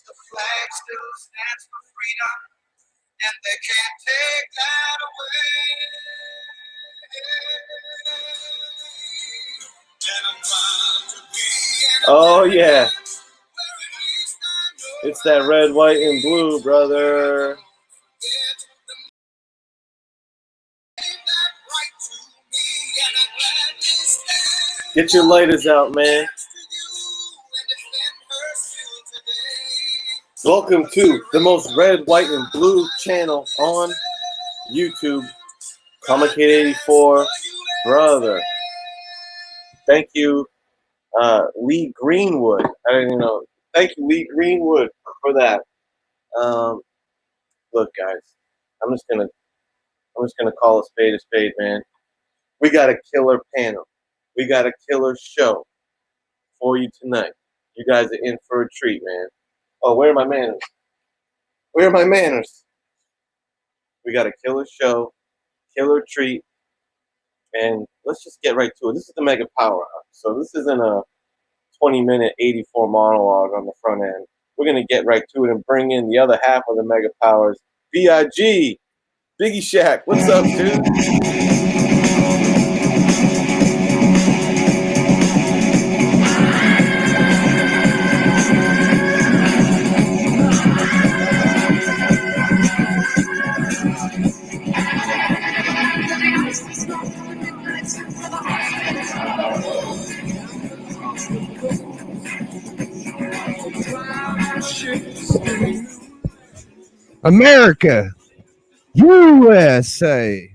the flag still stands for freedom, and they can't take that away. And I'm proud to be Oh, yeah. It's that red, white, and blue, brother. Get your lighters out, man. Welcome to the most red, white, and blue channel on YouTube. Comic Kid 84, brother. Thank you, Lee Greenwood. I don't even know. Thank you, Lee Greenwood, for that. Look, guys, I'm just gonna call a spade, man. We got a killer panel. We got a killer show for you tonight. You guys are in for a treat, man. Oh, where are my manners? Where are my manners? We got a killer show, killer treat, and let's just get right to it. This is the Mega Power Hour, so this isn't a 20-minute 84 monologue on the front end. We're gonna get right to it and bring in the other half of the Mega Powers, B.I.G. Biggie Shack. What's up, dude? America, USA,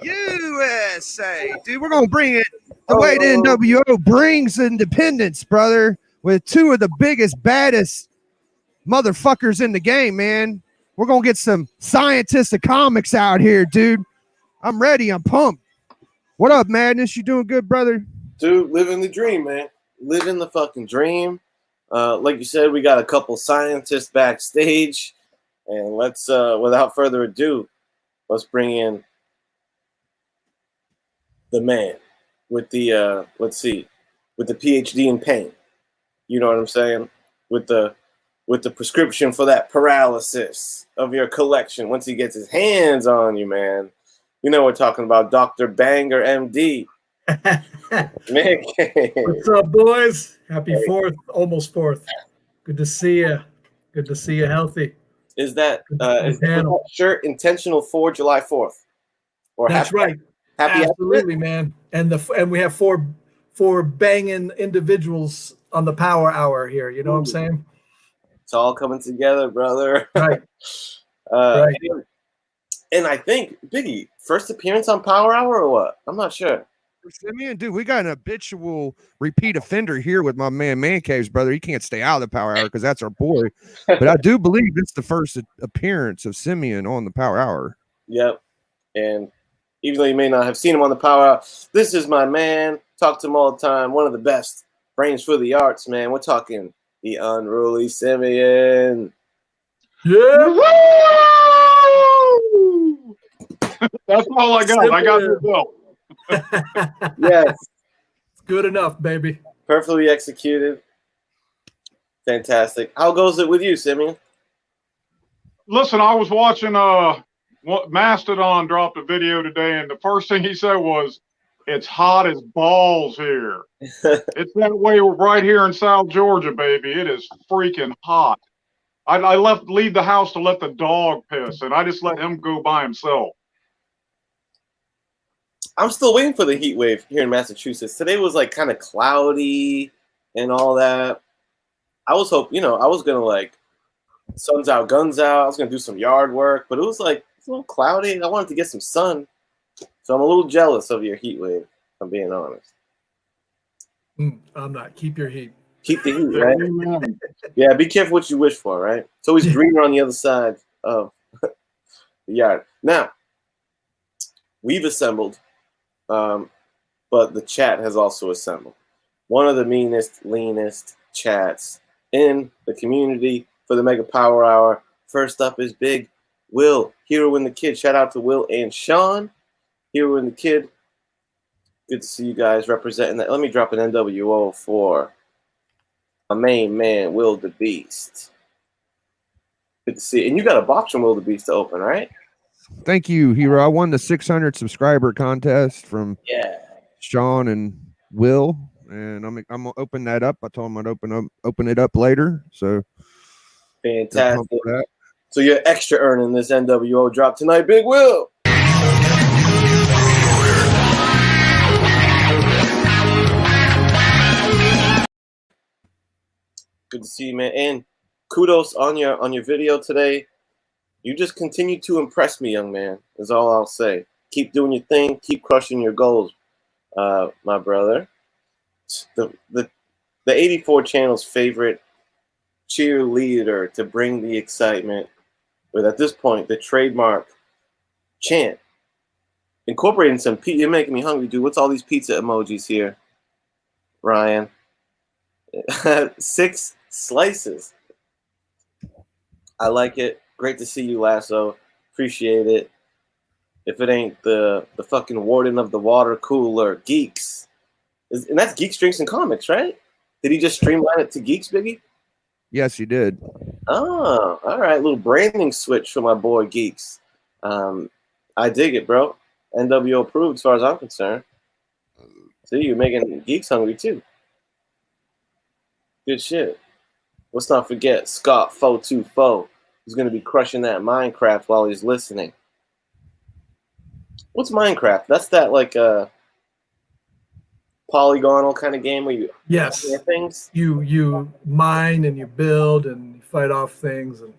USA, dude. We're gonna bring it the way the NWO brings independence, brother. With two of the biggest, baddest motherfuckers in the game, man. We're gonna get some scientists of comics out here, dude. I'm ready. I'm pumped. What up, Madness? You doing good, brother? Dude, living the dream, man. Living the fucking dream. Like you said, we got a couple scientists backstage. And let's, without further ado, let's bring in the man with the, with the PhD in pain. You know what I'm saying? With the prescription for that paralysis of your collection. Once he gets his hands on you, man. You know we're talking about Dr. Banger, MD. Man. What's up, boys? Happy 4th, almost 4th. Good to see you. Good to see you healthy. Is that shirt intentional for July 4th? Or that's right. Absolutely, man. And we have four banging individuals on the Power Hour here. You know what I'm saying? It's all coming together, brother. Right. Right. And I think Biggie, first appearance on Power Hour or what? I'm not sure. Simeon, dude, we got an habitual repeat offender here with my man Caves, brother. He can't stay out of the Power Hour because that's our boy. But I do believe it's the first appearance of Simeon on the Power Hour. Yep. And even though you may not have seen him on the Power Hour, this is my man. Talk to him all the time. One of the best brains for the arts, man. We're talking the unruly Simeon. Yeah. That's all I got. Simeon. I got your bill. Yes. Good enough, baby. Perfectly executed. Fantastic. How goes it with you, Simeon? Listen, I was watching Mastodon dropped a video today, and the first thing he said was, "It's hot as balls here." It's that way right here in South Georgia, baby. It is freaking hot. I leave the house to let the dog piss, and I just let him go by himself. I'm still waiting for the heat wave here in Massachusetts. Today was like kind of cloudy and all that. I was hoping, I was going to like sun's out, guns out. I was going to do some yard work, but it was like it's a little cloudy. I wanted to get some sun. So I'm a little jealous of your heat wave, if I'm being honest. I'm not. Keep your heat. Keep the heat, right? Yeah, be careful what you wish for, right? It's always greener on the other side of the yard. Now, we've assembled. But the chat has also assembled. One of the meanest, leanest chats in the community for the Mega Power Hour. First up is Big Will, Hero and the Kid. Shout out to Will and Sean, Hero and the Kid. Good to see you guys representing that. Let me drop an NWO for My main man, Will the Beast. Good to see. And you got a box from Will the Beast to open, right? Thank you, Hero. I won the 600 subscriber contest from Yeah. Sean and Will, and I'm gonna open that up. I told him I'd open it up later. So they're pumped Fantastic. for that. So you're extra earning this NWO drop tonight, Big Will. Good to see you, man. And kudos on your video today. You just continue to impress me, young man, is all I'll say. Keep doing your thing. Keep crushing your goals, my brother. The 84 channel's favorite cheerleader to bring the excitement, with at this point the trademark chant. Incorporating some pizza. You're making me hungry, dude. What's all these pizza emojis here, Ryan? 6 slices. I like it. Great to see you, Lasso. Appreciate it. If it ain't the fucking warden of the water cooler, Geeks. And that's Geeks, Drinks, and Comics, right? Did he just streamline it to Geeks, Biggie? Yes, you did. Oh, all right. Little branding switch for my boy Geeks. I dig it, bro. NWO approved as far as I'm concerned. See, you're making Geeks hungry, too. Good shit. Let's not forget Scott 424, who's going to be crushing that Minecraft while he's listening. What's Minecraft? That's that, like, polygonal kind of game where you Yes. things? You mine and you build and you fight off things, and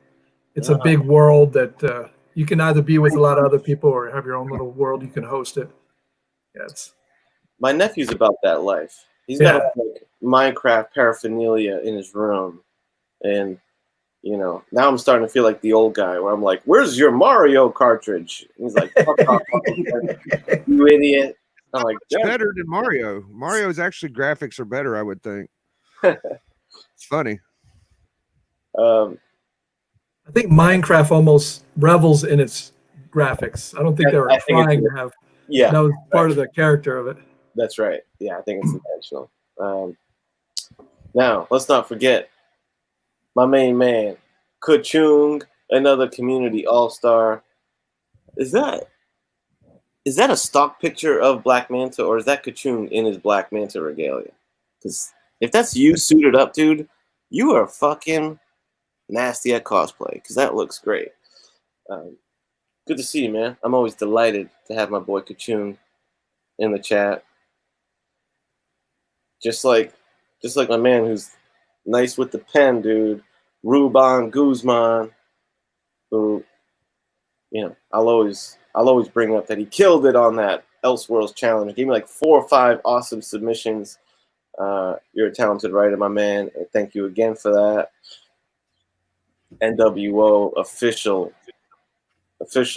it's a big world that you can either be with a lot of other people or have your own little world. You can host it. Yeah, it's My nephew's about that life. He's got like Minecraft paraphernalia in his room, and you know, now I'm starting to feel like the old guy where I'm like, "Where's your Mario cartridge?" And he's like, "Fuck off, you idiot!" I'm like, It's better than Mario. Mario's actually graphics are better, I would think. It's funny. I think Minecraft almost revels in its graphics. I don't think they were trying to have. Yeah, that was part of the character of it. That's right. Yeah, I think it's intentional. Now, let's not forget my main man, Kachung, another community all-star. Is that a stock picture of Black Manta, or is that Kachung in his Black Manta regalia? Because if that's you suited up, dude, you are fucking nasty at cosplay, because that looks great. Good to see you, man. I'm always delighted to have my boy Kachung in the chat. Just like my man who's nice with the pen, dude, Ruben Guzman, who, you know, I'll always bring up that he killed it on that Elseworlds challenge. He gave me like 4 or 5 awesome submissions. You're a talented writer, my man, and thank you again for that. NWO official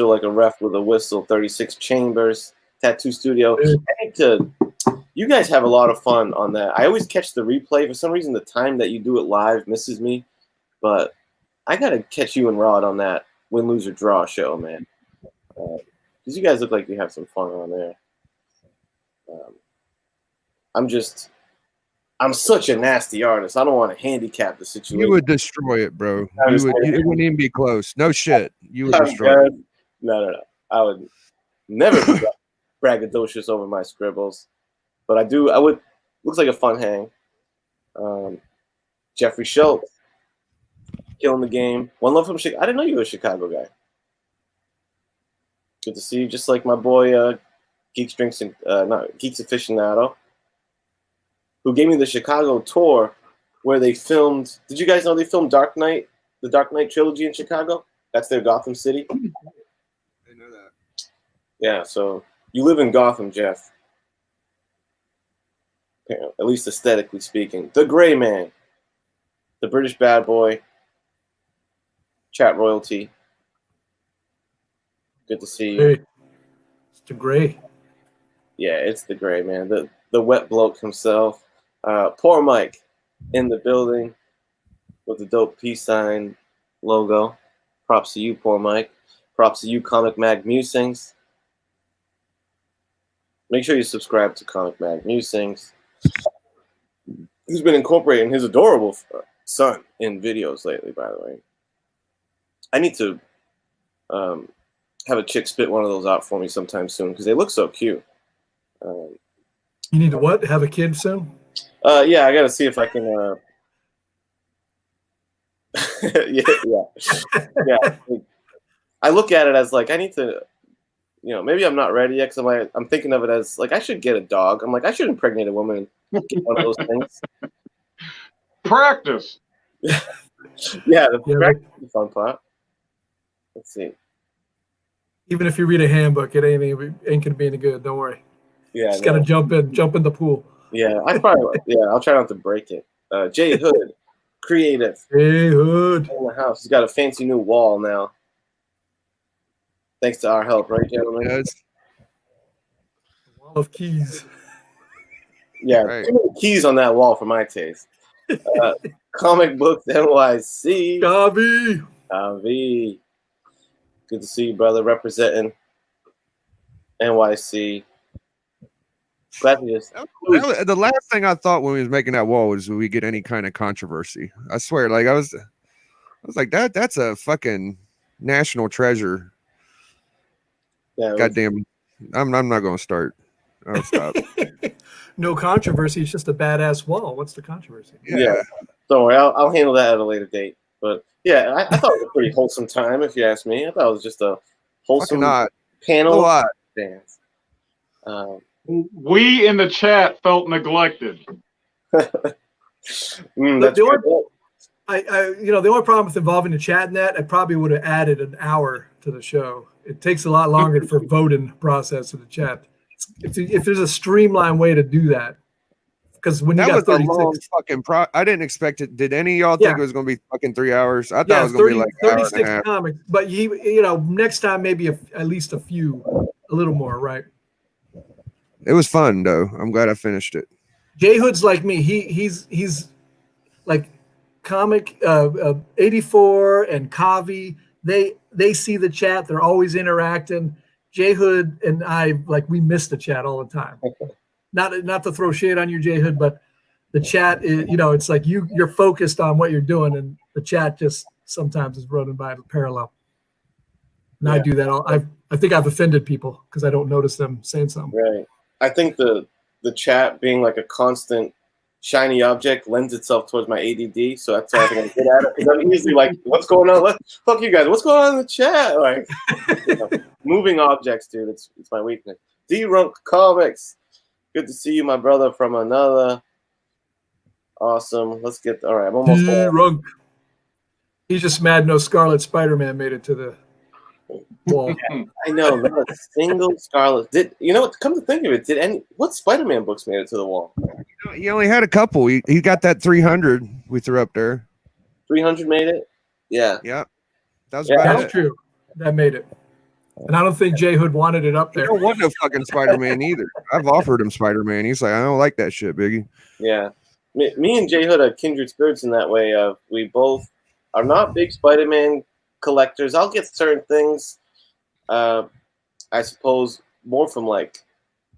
like a ref with a whistle, 36 Chambers, Tattoo Studio. You guys have a lot of fun on that. I always catch the replay. For some reason, the time that you do it live misses me, but I gotta catch you and Rod on that win, lose, or draw show, man. Because you guys look like you have some fun on there. I'm such a nasty artist. I don't want to handicap the situation. You would destroy it, bro. It wouldn't even be close. No shit. You would destroy it. No. I would never be braggadocious over my scribbles. But I would. Looks like a fun hang. Jeffrey Schultz, killing the game. One love from Chicago. I didn't know you were a Chicago guy. Good to see you. Just like my boy, Geeks Aficionado, who gave me the Chicago tour where they filmed. Did you guys know they filmed Dark Knight, the Dark Knight trilogy in Chicago? That's their Gotham City. I know that. Yeah, so you live in Gotham, Jeff. At least aesthetically speaking. The Gray Man, the British bad boy, chat royalty. Good to see you. Hey, it's the Gray. Yeah, it's the Gray Man, the wet bloke himself. Poor Mike in the building with the dope peace sign logo. Props to you, Poor Mike. Props to you, Comic Mag Musings. Make sure you subscribe to Comic Mag Musings. He's been incorporating his adorable son in videos lately, by the way. I need to have a chick spit one of those out for me sometime soon because they look so cute. You need to what? Have a kid soon? Yeah, I got to see if I can. Yeah. I look at it as like I need to, maybe I'm not ready yet because I'm thinking of it as like I should get a dog. I'm like I should impregnate a woman and get one of those things. Practice. Yeah, the fun part. Let's see. Even if you read a handbook, it ain't gonna be any good. Don't worry. Yeah, just gotta jump in the pool. Yeah, I'll try not to break it. Jay Hood, creative. Jay Hood in the house. He's got a fancy new wall now. Thanks to our help, right, gentlemen? Yes. Wall of keys. Yeah, right. Too many keys on that wall for my taste. Comic Books NYC. Gavi. Good to see you, brother, representing NYC. Glad to just. The last thing I thought when we was making that wall was we get any kind of controversy. I swear, like I was like that's a fucking national treasure. Yeah, goddamn, I'm not gonna start. I'll stop. No controversy. It's just a badass wall. What's the controversy? Yeah. Don't worry, I'll handle that at a later date. But yeah, I thought it was a pretty wholesome time, if you ask me. I thought it was just a wholesome panel dance. We in the chat felt neglected. The only problem with involving the chat in that, I probably would have added an hour to the show. It takes a lot longer for voting process in the chat. If there's a streamlined way to do that, because when you got 36, long fucking I didn't expect it. Did any of y'all think it was going to be fucking 3 hours? I thought it was going to be like 36 comics. But next time maybe at least a little more, right? It was fun though. I'm glad I finished it. Jay Hood's like me. He's like comic 84 and Kavi. They see the chat. They're always interacting. Jay Hood and I, like, we miss the chat all the time. Not to throw shade on you, Jay Hood, but the chat is, it's like you're focused on what you're doing, and the chat just sometimes is running by parallel. And I do that. I think I've offended people because I don't notice them saying something. Right. I think the chat being like a constant shiny object lends itself towards my ADD, so that's how I think I'm good at it. Because I'm easily like, "What's going on? Fuck you guys! What's going on in the chat?" Like, moving objects, dude. It's my weakness. D-Runk Comics. Good to see you, my brother from another. Awesome. Let's get. All right, I'm almost D-Runk. He's just mad no Scarlet Spider-Man made it to the wall. Yeah, I know, not a single Scarlet. Come to think of it, what Spider-Man books made it to the wall? He only had a couple. He got that 300 we threw up there. 300 made it? Yeah. Yeah. That's true. That made it. And I don't think Jay Hood wanted it up there. I don't want no fucking Spider-Man either. I've offered him Spider-Man. He's like, I don't like that shit, Biggie. Yeah. Me and Jay Hood are kindred spirits in that way. We both are not big Spider-Man collectors. I'll get certain things, I suppose, more from like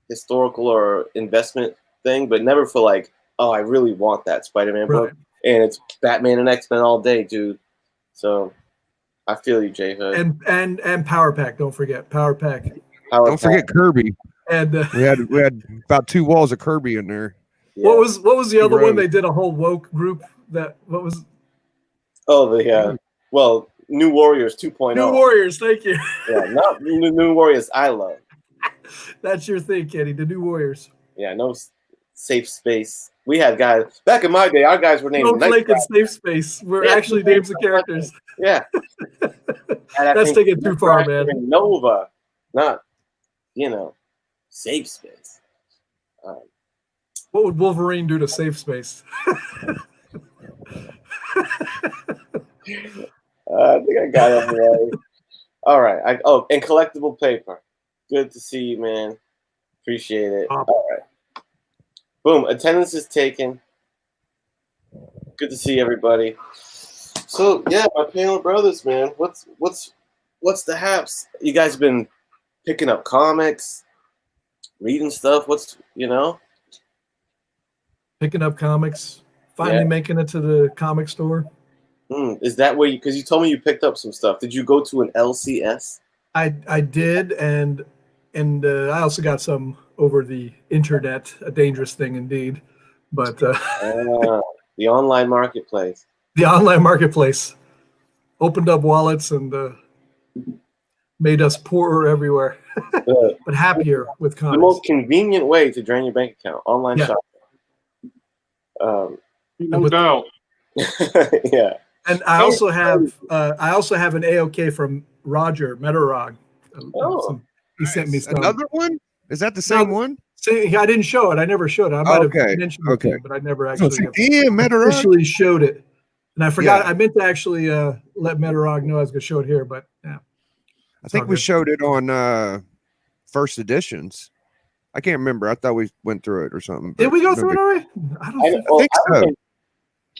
historical or investment thing, but never for like, oh, I really want that Spider-Man book. And it's Batman and X-Men all day, dude. So I feel you, Jay Hood. And Power Pack, don't forget. Power Pack. Don't forget Kirby. And we had about 2 walls of Kirby in there. Yeah. What was the other one? They did a whole woke group New Warriors 2.0. New Warriors, thank you. Yeah, not New Warriors I love. That's your thing, Kenny, the New Warriors. Yeah, no safe space. We had guys back in my day. Our guys were named Snowflake and Safe Space. We're actually names of characters. Yeah, that's taking too far, man. Nova, not Safe Space. What would Wolverine do to Safe Space? I think I got it right. All right. And collectible paper. Good to see you, man. Appreciate it. All right. Boom. Attendance is taken. Good to see everybody. So yeah, my panel of brothers, man. What's the haps? You guys been picking up comics, reading stuff? picking up comics, finally Yeah. making it to the comic store. Is that where you? Because you told me you picked up some stuff. Did you go to an LCS? I did, and I also got some over the internet, a dangerous thing indeed. But The online marketplace. the online marketplace opened up wallets and made us poorer everywhere, The, but happier with the comics. most convenient way to drain your bank account. Online Yeah. shopping. No doubt. Yeah. And I also have an AOK from Roger Metarog. Oh. He sent me some. Another one? Is that the same one? See, I didn't show it. I never showed it. I might Okay, have mentioned it to okay. you, but I never So actually damn, Metarog. officially showed it. And I forgot. Yeah. I meant to actually let Metarog know I was going to show it here, but yeah. I think we showed it on first editions. I can't remember. I thought we went through it or something. Did but we go no through it big- already? I don't think. I think so.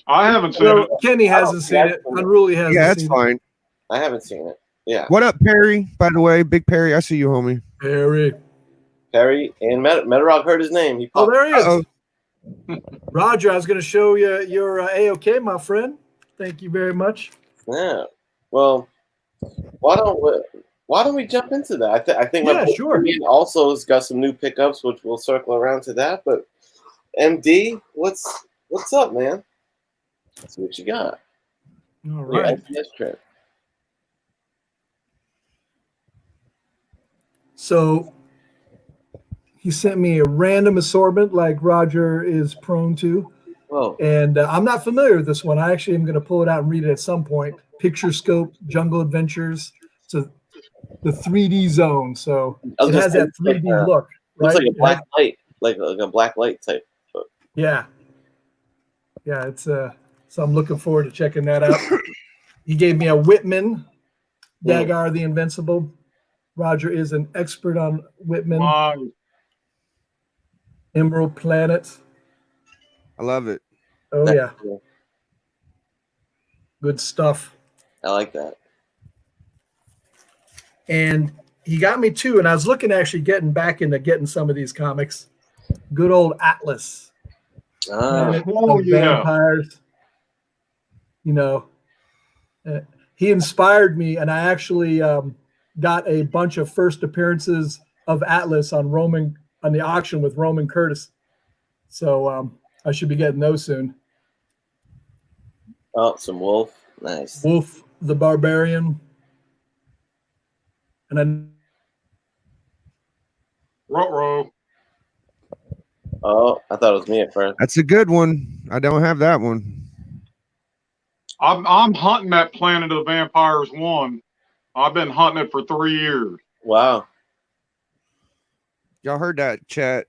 I haven't seen No, it. Kenny hasn't seen it. Unruly hasn't Yeah, that's seen fine. I haven't seen it. Yeah. What up, Perry? By the way, Big Perry, I see you, homie. it. Harry. Perry and Metarog heard his name. He Oh, popped. there he is. Uh-oh. Roger, I was going to show you your AOK, my friend. Thank you very much. Yeah. Well, why don't we jump into that? I think my Yeah, boy sure. Ian also has got some new pickups, which we'll circle around to that. But MD, what's up, man? Let's see what you got. All Your right. LCS trip. So he sent me a random assortment like Roger is prone to. Whoa. And I'm not familiar with this one. I actually am going to pull it out and read it at some point. Picture Scope, Jungle Adventures. So the 3D zone. So I was it gonna has say, that 3D look. Looks Right? like a black light, like a black light type. Yeah. Yeah, it's so I'm looking forward to checking that out. He gave me a Whitman, Dagar the Invincible. Roger is an expert on Whitman, My, Emerald Planet. I love it. Oh yeah, Cool. good stuff. I like that. And he got me too, and I was looking actually getting back into getting some of these comics. Good old Atlas. Planet Oh, of yeah. Vampires. You know, he inspired me, and I actually got a bunch of first appearances of Atlas on the auction with Roman Curtis. So I should be getting those soon. Oh, some wolf. Nice. Wolf the Barbarian. And then Ruh-roh. Oh, I thought it was me at first. That's a good one. I don't have that one. I'm hunting that Planet of the Vampires 1. I've been hunting it for 3 years. Wow. Y'all heard that, chat?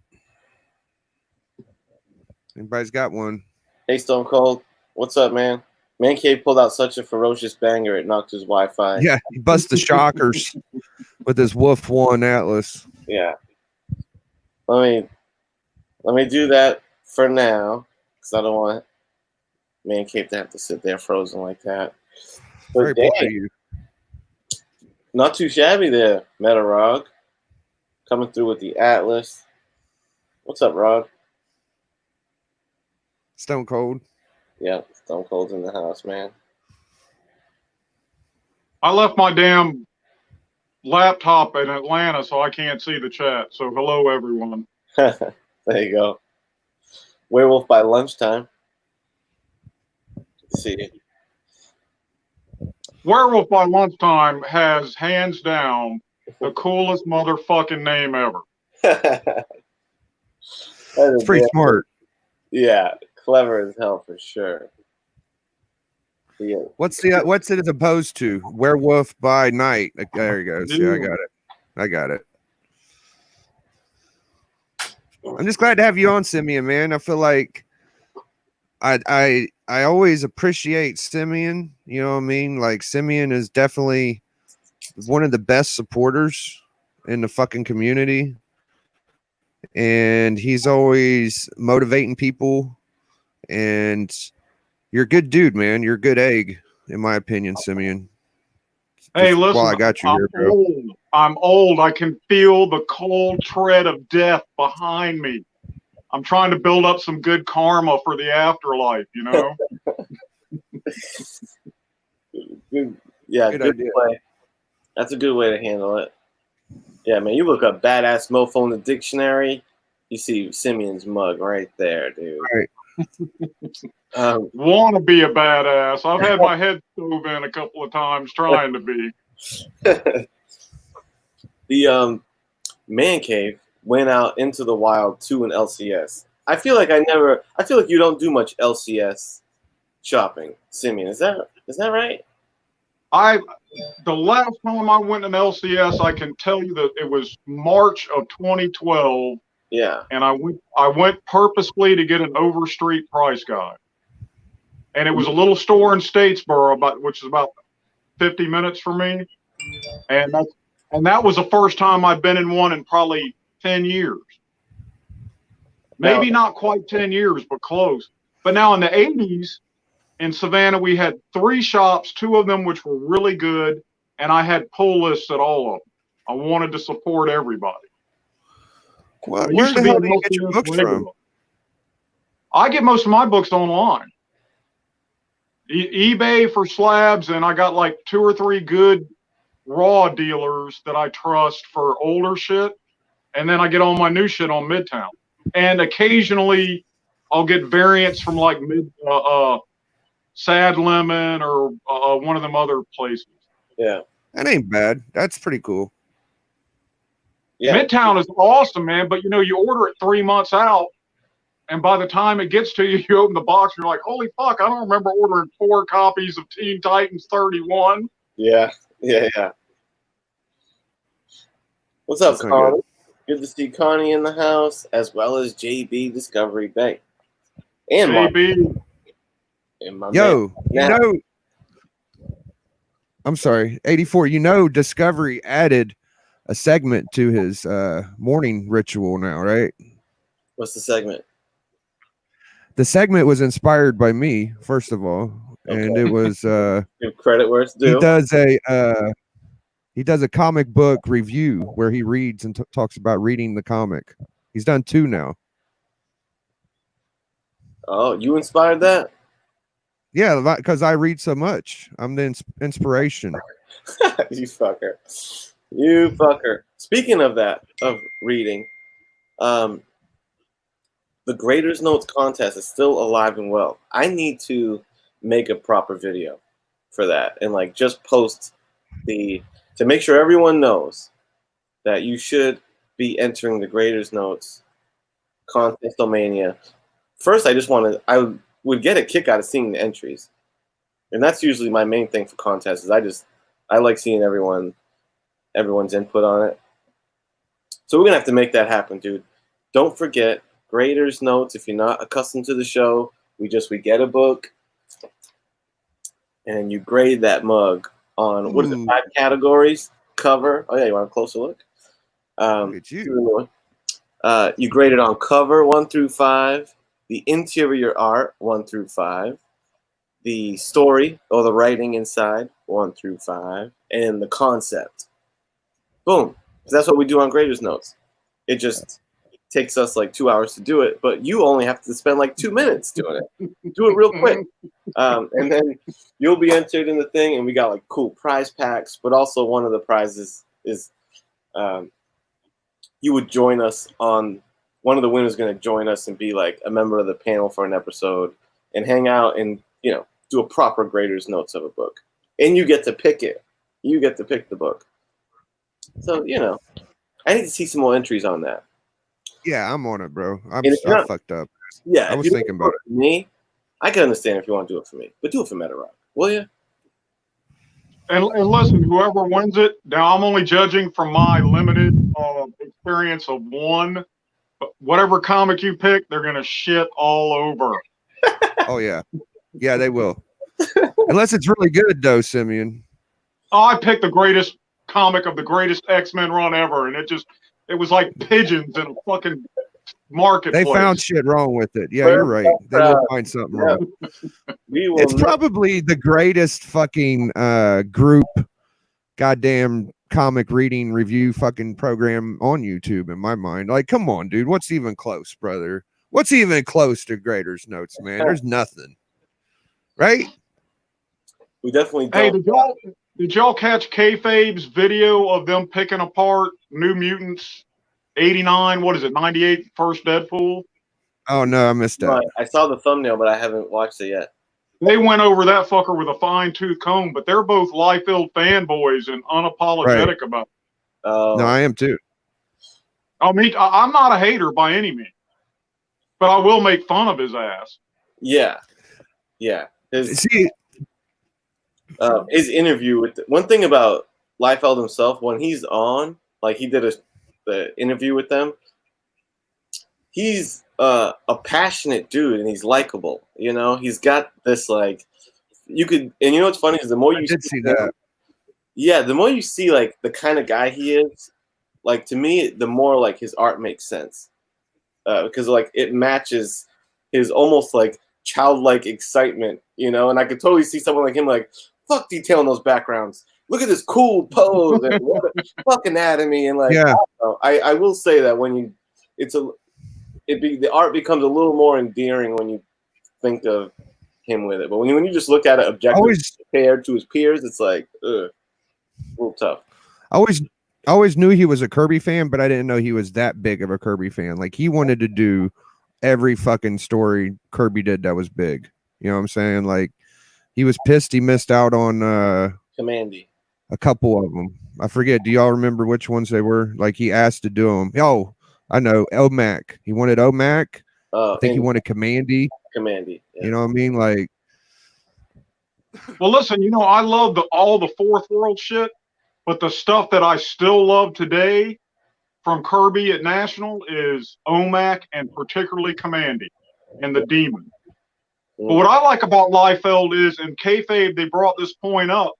Anybody's got one? Hey, Stone Cold. What's up, man? Man Cave pulled out such a ferocious banger it knocked his Wi-Fi. Yeah, he busts the shockers with his Wolf One Atlas. Yeah. Let me do that for now, because I don't want Man Cave to have to sit there frozen like that. Very But proud of dang, you. not too shabby there, Metarog. Coming through with the Atlas. What's up, Rod? Stone Cold. Yeah, Stone Cold's in the house, man. I left my damn laptop in Atlanta, so I can't see the chat. So hello, everyone. There you go. Werewolf by lunchtime. Good to see you. Werewolf by Lunchtime has hands down the coolest motherfucking name ever. That It's is pretty smart. Yeah, clever as hell for sure. Yeah. What's it as opposed to? Werewolf by Night. There he goes. Yeah, I got it. I'm just glad to have you on, Simeon, man. I feel like I always appreciate Simeon. You know what I mean? Like Simeon is definitely one of the best supporters in the fucking community. And he's always motivating people. And you're a good dude, man. You're a good egg, in my opinion, Simeon. Hey, Just listen, while I got you I'm here, bro. old. I'm old. I can feel the cold tread of death behind me. I'm trying to build up some good karma for the afterlife, you know? Good, yeah, Good good idea. way. That's a good way to handle it. Yeah, man, you look up badass mofo in the dictionary, you see Simeon's mug right there, dude. Right. Want to be a badass. I've had my head stove in a couple of times trying to be. The Man Cave went out into the wild to an LCS. I feel like you don't do much LCS shopping, Simeon. Is that right? The last time I went to an LCS, I can tell you that it was March of 2012, Yeah. and I went purposely to get an Overstreet price guide. And it was a little store in Statesboro, which is about 50 minutes from me. And that was the first time I'd been in one in probably 10 years. Maybe not quite 10 years, but close. But now in the 80s, in Savannah, we had 3 shops, 2 of them which were really good, and I had pull lists at all of them. I wanted to support everybody. Well, I where used to the be hell a do you get your books regular. from? I get most of my books online. eBay for slabs, and I got like 2 or 3 good raw dealers that I trust for older shit, and then I get all my new shit on Midtown. And occasionally, I'll get variants from like Sad Lemon or one of them other places. Yeah. That ain't bad. That's pretty cool. Yeah. Midtown is awesome, man. But you order it 3 months out, and by the time it gets to you, you open the box and you're like, "Holy fuck! I don't remember ordering 4 copies of Teen Titans 31." Yeah. What's up, That's not Connie? Good to see Connie in the house, as well as JB Discovery Bank. And JB, my Yo, man. I'm sorry, 84. Discovery added a segment to his morning ritual now, right? What's the segment? The segment was inspired by me, first of all, and it was Give credit where it's due. he does a comic book review where he reads and talks about reading the comic. He's done 2 now. Oh, you inspired that? Yeah, because I read so much. I'm the inspiration. You fucker. Speaking of that, of reading, the Graders Notes contest is still alive and well. I need to make a proper video for that and like just post to make sure everyone knows that you should be entering the Graders Notes Contestomania. First, I would get a kick out of seeing the entries. And that's usually my main thing for contests is I like seeing everyone's input on it. So we're going to have to make that happen, dude. Don't forget Graders Notes. If you're not accustomed to the show, we get a book and you grade that mug on, what is it, 5 categories? Cover. Oh, yeah, you want a closer look? Look at you. You grade it on cover 1 through 5, the interior art 1 through 5, the story or the writing inside 1 through 5, and the concept. Boom. That's what we do on Graders Notes. It just takes us like 2 hours to do it, but you only have to spend like 2 minutes doing it. Do it real quick. And then you'll be entered in the thing, and we got like cool prize packs, but also one of the prizes is you would join us on, one of the winners is going to join us and be like a member of the panel for an episode and hang out and, do a proper Graders Notes of a book. And you get to pick it. You get to pick the book. So, I need to see some more entries on that. Yeah, I'm on it, bro. I fucked up. Yeah, I was thinking about it. Me, I can understand if you want to do it for me, but do it for MetaRock, will you? and listen, whoever wins it, now I'm only judging from my limited experience of one. But whatever comic you pick, they're gonna shit all over. Oh yeah, yeah, they will. Unless it's really good, though, Simeon. Oh, I picked the greatest comic of the greatest X-Men run ever, and it was like pigeons in a fucking marketplace. They found shit wrong with it. Yeah, you're right. They will find something wrong. It's probably the greatest fucking group goddamn comic reading review fucking program on YouTube in my mind. Like, come on, dude. What's even close, brother? What's even close to Grader's notes, man? There's nothing. Right? We definitely Hey, don't. did y'all catch Kayfabe's video of them picking apart New Mutants 89? What is it? 98 first Deadpool? Oh no, I missed No, that. I saw the thumbnail, but I haven't watched it yet. They went over that fucker with a fine tooth comb, but they're both Liefeld fanboys and unapologetic about it. No, I am too. I mean, I'm not a hater by any means, but I will make fun of his ass. Yeah. His See, interview with one thing about Liefeld himself, when he's on, like he did the interview with them, he's a passionate dude and he's likable. You know, he's got this like you could, and you know what's funny is the more you see that. Yeah, the more you see like the kind of guy he is, like to me, the more like his art makes sense because like it matches his almost like childlike excitement, you know. And I could totally see someone like him like, fuck detailing those backgrounds. Look at this cool pose and what a fuck anatomy and like. Yeah. I will say that when the art becomes a little more endearing when you think of him with it. But when you just look at it objectively compared to his peers, it's like, ugh, a little tough. I always knew he was a Kirby fan, but I didn't know he was that big of a Kirby fan. Like he wanted to do every fucking story Kirby did that was big. You know what I'm saying? Like he was pissed he missed out on Commandy. A couple of them. I forget. Do y'all remember which ones they were? Like he asked to do them. Oh, I know. OMAC. He wanted OMAC. I think he wanted Commandy. Commandy. Yeah. You know what I mean? Like, well, listen, you know, I love all the Fourth World shit, but the stuff that I still love today from Kirby at National is OMAC and particularly Commandy and the Demon. But what I like about Liefeld is, in kayfabe, they brought this point up.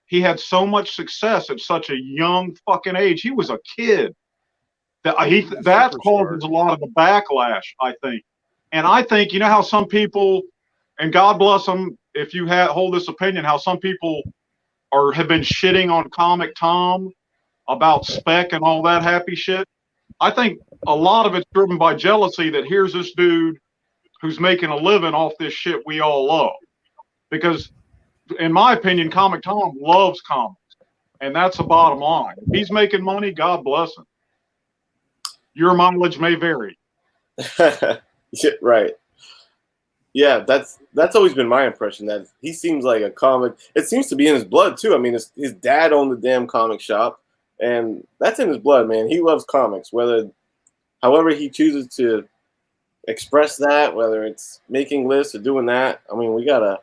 He had so much success at such a young fucking age. He was a kid. That causes a lot of the backlash, I think. And I think, you know how some people, and God bless them, if you hold this opinion, how some people have been shitting on Comic Tom about spec and all that happy shit. I think a lot of it's driven by jealousy that here's this dude who's making a living off this shit we all love. Because in my opinion, Comic Tom loves comics. And that's the bottom line. If he's making money, God bless him. Your mileage may vary. Yeah, right. Yeah, that's always been my impression, that he seems like a comic. It seems to be in his blood too. I mean, his dad owned the damn comic shop, and that's in his blood, man. He loves comics, however he chooses to express that, whether it's making lists or doing that. I mean, the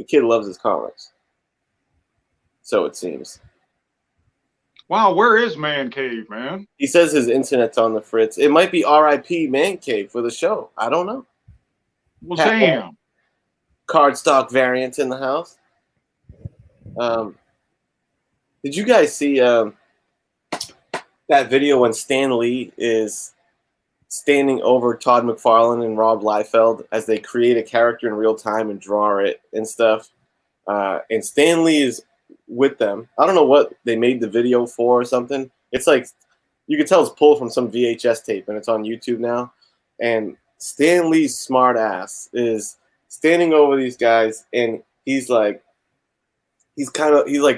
kid loves his comics. So it seems. Wow, where is Man Cave, man? He says his internet's on the fritz. It might be RIP Man Cave for the show. I don't know. Well, damn. Cardstock variants in the house. Did you guys see that video when Stan Lee is standing over Todd McFarlane and Rob Liefeld as they create a character in real time and draw it and stuff? And Stan Lee is with them. I don't know what they made the video for or something. It's like you can tell it's pulled from some VHS tape and it's on YouTube now. And Stan Lee's smart ass is standing over these guys and he's like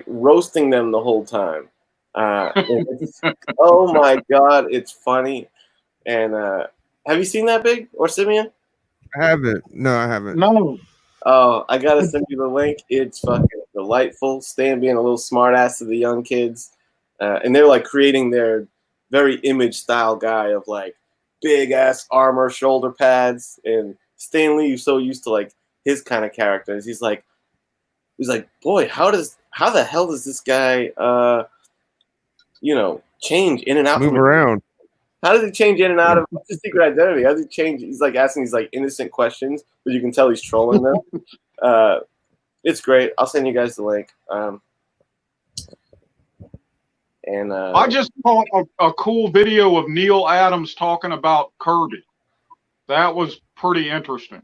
roasting them the whole time. Oh my God, it's funny. And have you seen that, Big or Simeon? I haven't. No, I haven't. No. Oh, I gotta send you the link. It's fucking delightful. Stan being a little smart ass to the young kids. And they're like creating their very image style guy of like big ass armor, shoulder pads. And Stan Lee is so used to like his kind of characters. He's like, boy, how the hell does this guy change in and out? Move around. How does he change in and out of his secret identity? How does he change? He's like asking these like innocent questions, but you can tell he's trolling them. It's great. I'll send you guys the link. I just caught a cool video of Neil Adams talking about Kirby. That was pretty interesting.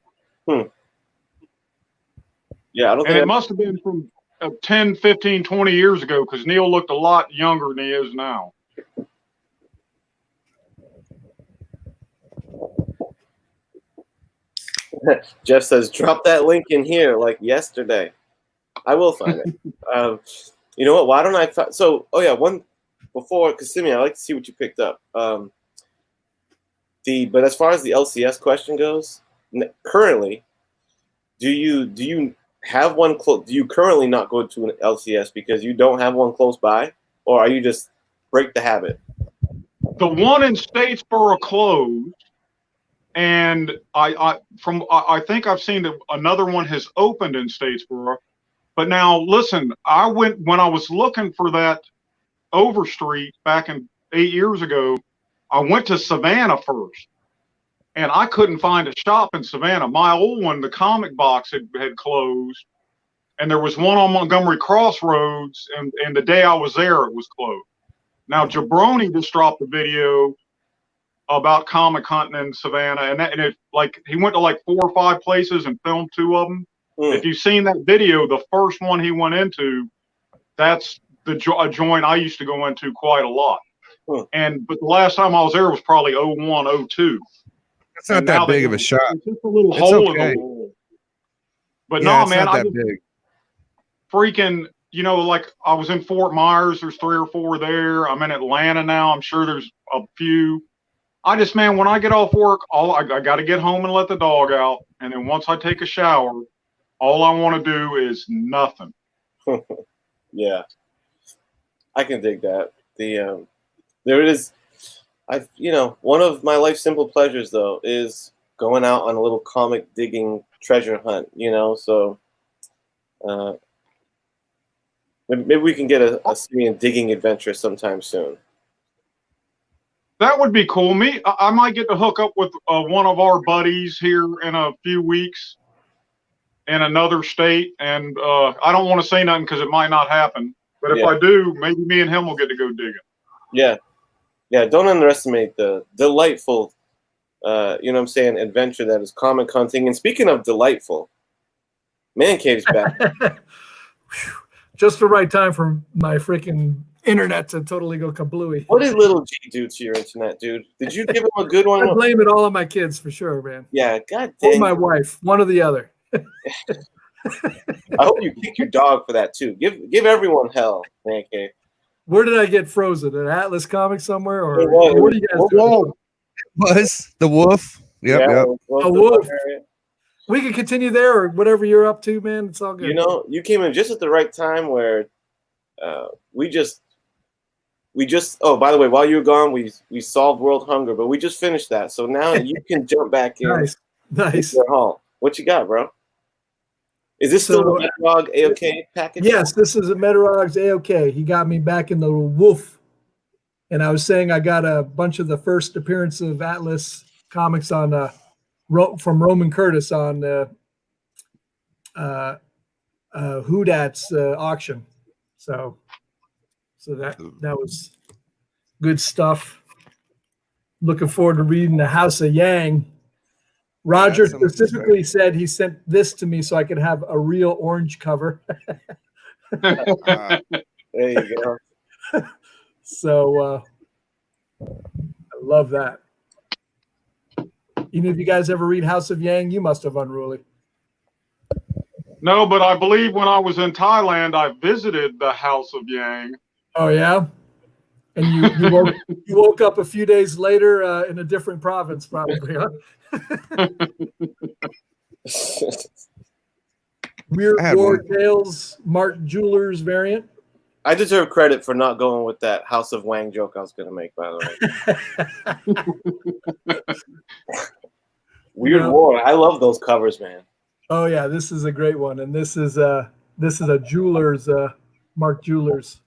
Yeah, I don't and think it must have been from 10, 15, 20 years ago because Neil looked a lot younger than he is now. Jeff says, drop that link in here like yesterday. I will find it. You know what? Why don't I? One before, because Simeon, I'd like to see what you picked up. But as far as the LCS question goes, currently, do you have one close? Do you currently not go to an LCS because you don't have one close by, or are you just break the habit? The one in Statesboro closed, and I think I've seen that another one has opened in Statesboro. But now, listen, when I was looking for that Overstreet back in 8 years ago, I went to Savannah first, and I couldn't find a shop in Savannah. My old one, the comic box, had closed, and there was one on Montgomery Crossroads, and the day I was there, it was closed. Now, Jabroni just dropped a video about comic hunting in Savannah, and it he went to like 4 or 5 places and filmed 2 of them. If you've seen that video, the first one he went into, that's a joint I used to go into quite a lot. But the last time I was there was probably 01, 02. It's not that big of a shot. It's just a little It's hole okay. in the wall. But Yeah, no, it's man, not I that just big. freaking, like I was in Fort Myers. There's 3 or 4 there. I'm in Atlanta now. I'm sure there's a few. Man, when I get off work, I got to get home and let the dog out. And then once I take a shower, all I want to do is nothing. Yeah, I can dig that. There it is. One of my life's simple pleasures though is going out on a little comic digging treasure hunt. So maybe we can get a Simeon digging adventure sometime soon. That would be cool. I might get to hook up with one of our buddies here in a few weeks in another state, and I don't want to say nothing because it might not happen. But if I do, maybe me and him will get to go digging. Yeah. Yeah, don't underestimate the delightful, adventure that is comic hunting. And speaking of delightful, Man Cave's back. Just the right time for my freaking internet to totally go kablooey. What did little G do to your internet, dude? Did you give him a good one? I blame it all on my kids for sure, man. Yeah, god Or dang. my wife, one or the other. I hope you kick your dog for that too. Give everyone hell, Man Cave. Where did I get frozen? At Atlas Comics somewhere, or It was. what are you guys doing? Was the wolf? Yep, Yeah, yep. A wolf. We can continue there, or whatever you're up to, man. It's all good. You came in just at the right time where we just. Oh, by the way, while you were gone, we solved world hunger, but we just finished that. So now you can jump back in. Nice. Your hall. What you got, bro? Is this still the Metrog AOK package? Yes, this is a Metrog's AOK. He got me back in the wolf. And I was saying I got a bunch of the first appearance of Atlas Comics on from Roman Curtis on Houdat's auction. So that was good stuff. Looking forward to reading The House of Yang. Roger specifically said he sent this to me so I could have a real orange cover. There you go. So I love that. Any of you guys ever read House of Yang? You must have, Unruly. No, but I believe when I was in Thailand, I visited the House of Yang. Oh, yeah? And you woke up a few days later in a different province, probably, huh? Weird War Tales, Mark Jewelers variant. I deserve credit for not going with that House of Wang joke I was going to make, by the way. Weird War. I love those covers, man. Oh, yeah, this is a great one. And this is a Jewelers, Mark Jewelers.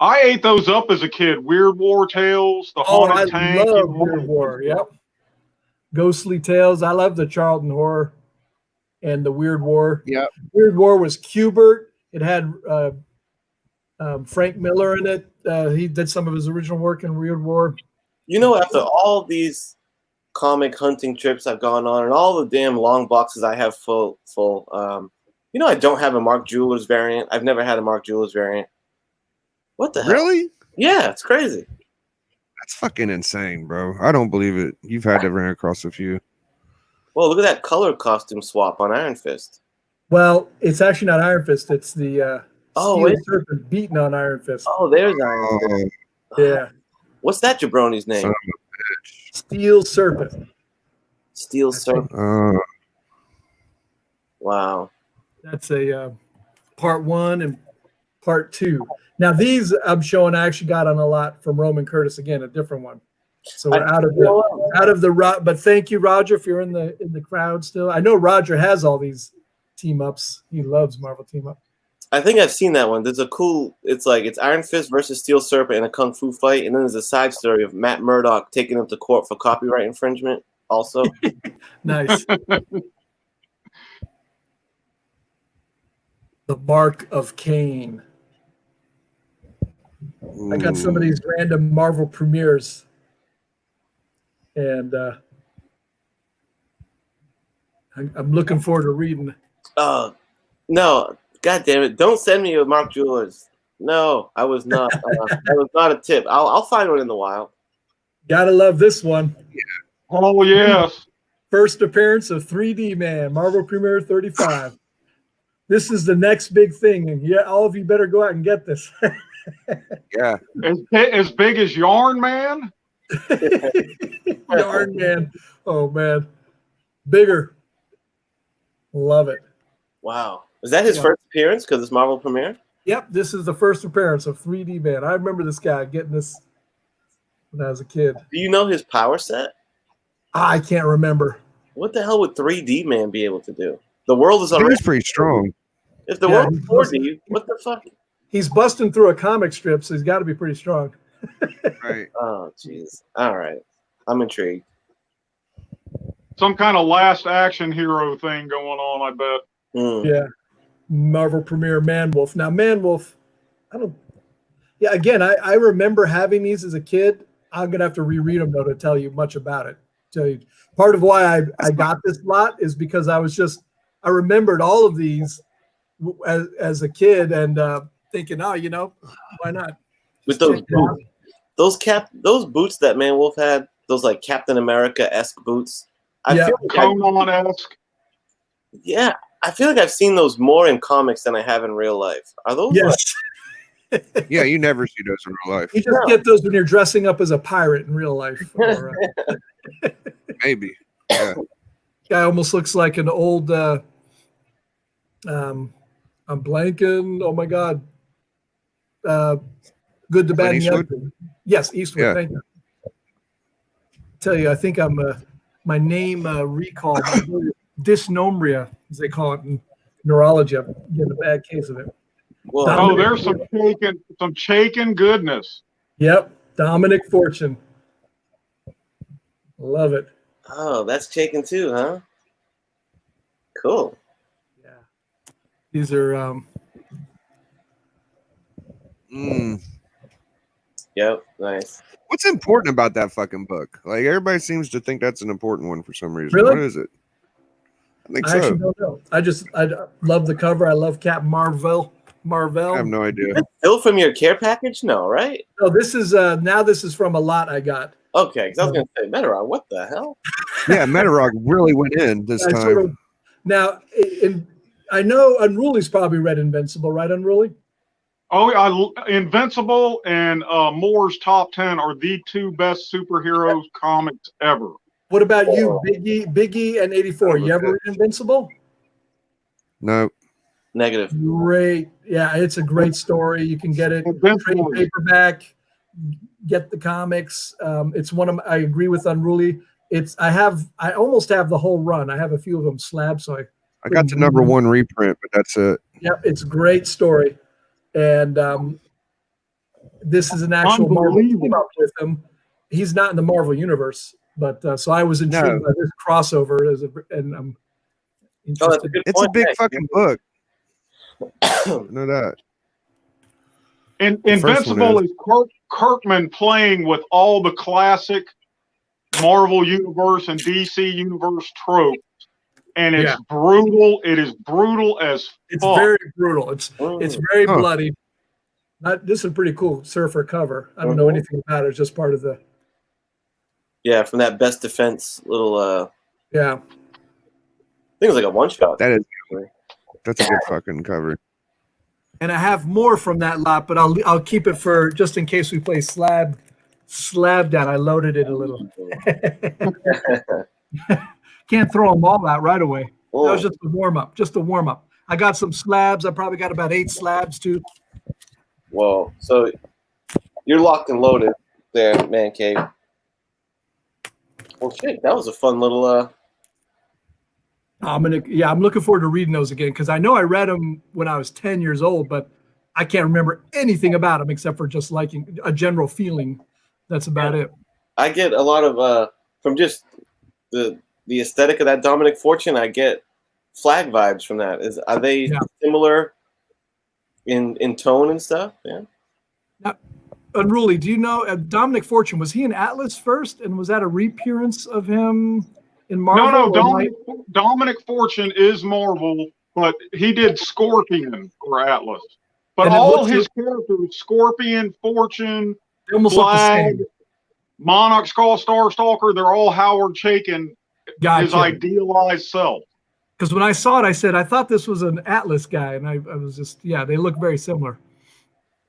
I ate those up as a kid. Weird War Tales, the Haunted Tank. I love Weird War. Yep. Ghostly Tales. I love the Charlton Horror and the Weird War. Yep. Weird War was Kubert. It had Frank Miller in it. He did some of his original work in Weird War. After all these comic hunting trips I've gone on and all the damn long boxes I have full, I don't have a Mark Jewelers variant. I've never had a Mark Jewelers variant. What the hell? Really? Yeah, it's crazy. That's fucking insane, bro. I don't believe it. You've had to run across a few. Well, look at that color costume swap on Iron Fist. Well, it's actually not Iron Fist. It's the Oh, Steel wait. Serpent beating on Iron Fist. Oh, there's Iron Fist. Yeah, What's that jabroni's name? Son of a bitch. Steel Serpent. Steel Serpent. Wow. That's a part 1 and part 2. Now these I'm showing I actually got on a lot from Roman Curtis again, a different one. So we're out of the but thank you, Roger, if you're in the crowd still. I know Roger has all these team ups. He loves Marvel team up. I think I've seen that one. There's a cool. It's Iron Fist versus Steel Serpent in a kung fu fight, and then there's a side story of Matt Murdock taking him to court for copyright infringement. Also, Nice. The Mark of Cain. I got some of these random Marvel premieres, and I'm looking forward to reading. no, God damn it! Don't send me a Mark Jewelers. No, I was not. That was not a tip. I'll find one in the wild. Gotta love this one. Oh yes. First appearance of 3D Man, Marvel Premiere 35. This is the next big thing, and yeah, all of you better go out and get this. Yeah. As big as Yarn Man. Yarn Man. Oh man, bigger. Love it. Wow, is that his first appearance? Because it's Marvel premiere. Yep, this is the first appearance of 3D Man. I remember this guy getting this when I was a kid. Do you know his power set? I can't remember. What the hell would 3D Man be able to do? The world is He already. was pretty strong. If the Yeah, world is 4D, what the fuck? He's busting through a comic strip, so he's got to be pretty strong. Right. Oh, jeez. All right, I'm intrigued. Some kind of last action hero thing going on, I bet. Yeah. Marvel Premiere Man-Wolf. Now, Man-Wolf, I remember having these as a kid. I'm going to have to reread them, though, to tell you much about it. Tell you, part of why I got this lot is because I remembered all of these as a kid and thinking, why not? With those boots, those boots that Man Wolf had, those like Captain America-esque boots. I feel Conan-esque. Yeah, I feel like I've seen those more in comics than I have in real life. Are those? Yes. Yeah, you never see those in real life. You just get those when you're dressing up as a pirate in real life. Or, Maybe. Yeah. guy almost looks like an old. I'm blanking. Oh my god. Good, the bad, and the ugly. Yes, Eastwood. Yeah. Thank you. Tell you, I think I'm my name recall dysnomia, as they call it in neurology. I'm getting a bad case of it. Whoa. Oh, there's some shaken goodness. Yep, Dominic Fortune. Love it. Oh, that's shaken too, huh? Cool. Yeah, these are. Yep, nice. What's important about that fucking book? Like everybody seems to think that's an important one for some reason. Really? What is it? I think I so. actually don't know. I love the cover. I love Captain Marvel. I have no idea. Still from your care package? No, right? No, this is now. This is from a lot I got. Okay, because I was going to say, Meteor, what the hell? Yeah, Metarog really went in this I time. sort of- now, I know Unruly's probably read Invincible, right? Unruly. Oh, Invincible and Moore's Top 10 are the two best superhero comics ever. What about you, Biggie, and 84? You ever read Invincible? No. Negative. Great. Yeah, it's a great story. You can get it trade Invincible. paperback, get the comics. It's one of I agree with Unruly. I almost have the whole run. I have a few of them slabbed, so I got the number 1 reprint, but that's it. yeah, it's a great story. And this is an actual Marvel team up with him. He's not in the Marvel universe, but so I was intrigued by this crossover and I'm interested. It's a big fucking book. I know that. Invincible is Kirkman playing with all the classic Marvel Universe and DC Universe tropes. And it's brutal. It is brutal as It's fuck. very brutal. It's very bloody. This is a pretty cool surfer cover. I don't know anything about it. It's just part of the Yeah, from that Best Defense little. Yeah. I think it was like a one shot. That's a good fucking cover. And I have more from that lot, but I'll keep it for just in case we play slab down. I loaded it a little. Can't throw them all out right away. That was just a warm up. Just a warm up. I got some slabs. I probably got about 8 slabs too. Whoa! So you're locked and loaded there, Man Cave. Well, shit, that was a fun little. I'm looking forward to reading those again because I know I read them when I was 10 years old, but I can't remember anything about them except for just liking a general feeling. That's about it. I get a lot of from just the aesthetic of that Dominic Fortune. I get Flag vibes from that. Are they similar in tone and stuff? Yeah. Now, Unruly, do you know Dominic Fortune? Was he in Atlas first, and was that a reappearance of him in Marvel? No. Dominic Fortune is Marvel, but he did Scorpion for Atlas. But all his characters, Scorpion, Fortune, Flag, Monarch, Skull, Starstalker, they're all Howard Chaykin, his idealized self. Because when I saw it, I said, I thought this was an Atlas guy. And I was just, they look very similar.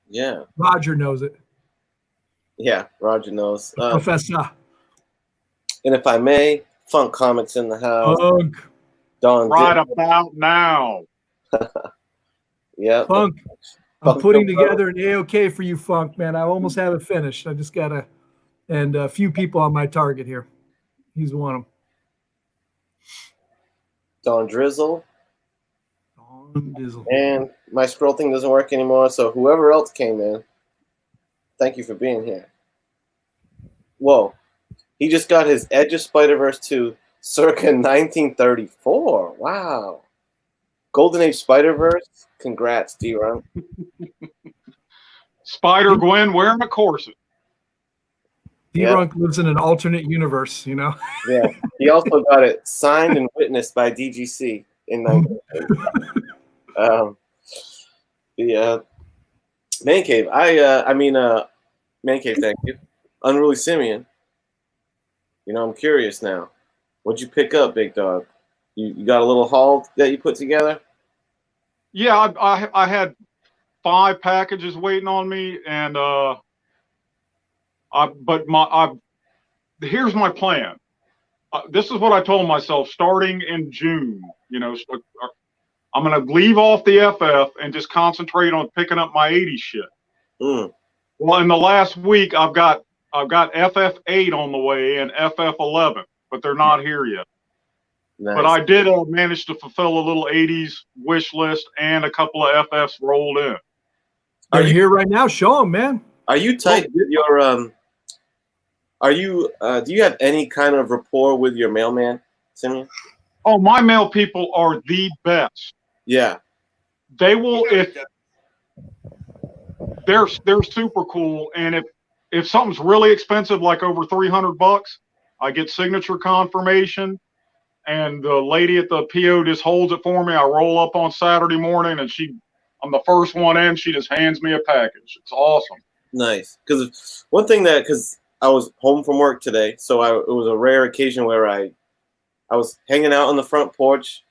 Yeah. Roger knows it. Yeah, Roger knows. Professor. And if I may, Funk Comics in the house. Funk. Right about now. Yeah. Funk. I'm putting together an AOK for you, Funk, man. I almost have it finished. I just got and a few people on my target here. He's one of them. Don Drizzle. Don Drizzle. And my scroll thing doesn't work anymore, so whoever else came in, thank you for being here. Whoa. He just got his Edge of Spider-Verse 2 circa 1934. Wow. Golden Age Spider-Verse. Congrats, D-Ron. Spider-Gwen wearing a corset. D-Runk lives in an alternate universe, you know? Yeah. He also got it signed and witnessed by DGC in 1930. The Man Cave. Man Cave, thank you. Unruly Simeon. You know, I'm curious now. What'd you pick up, big dog? You got a little haul that you put together? Yeah, I had 5 packages waiting on me, and here's my plan. This is what I told myself starting in June. You know, so I'm gonna leave off the FF and just concentrate on picking up my 80s shit. Well, in the last week, I've got FF8 on the way and FF11, but they're not here yet. Nice. But I did manage to fulfill a little 80s wish list, and a couple of FFs rolled in. Are you here right now? Show them, man. Are you tight with your do you have any kind of rapport with your mailman, Simeon? Oh, my mail people are the best. Yeah. They will they're super cool, and if something's really expensive, like over $300, I get signature confirmation, and the lady at the PO just holds it for me. I roll up on Saturday morning, and I'm the first one in. She just hands me a package. It's awesome. Nice. Because one thing because I was home from work today, so it was a rare occasion where I was hanging out on the front porch,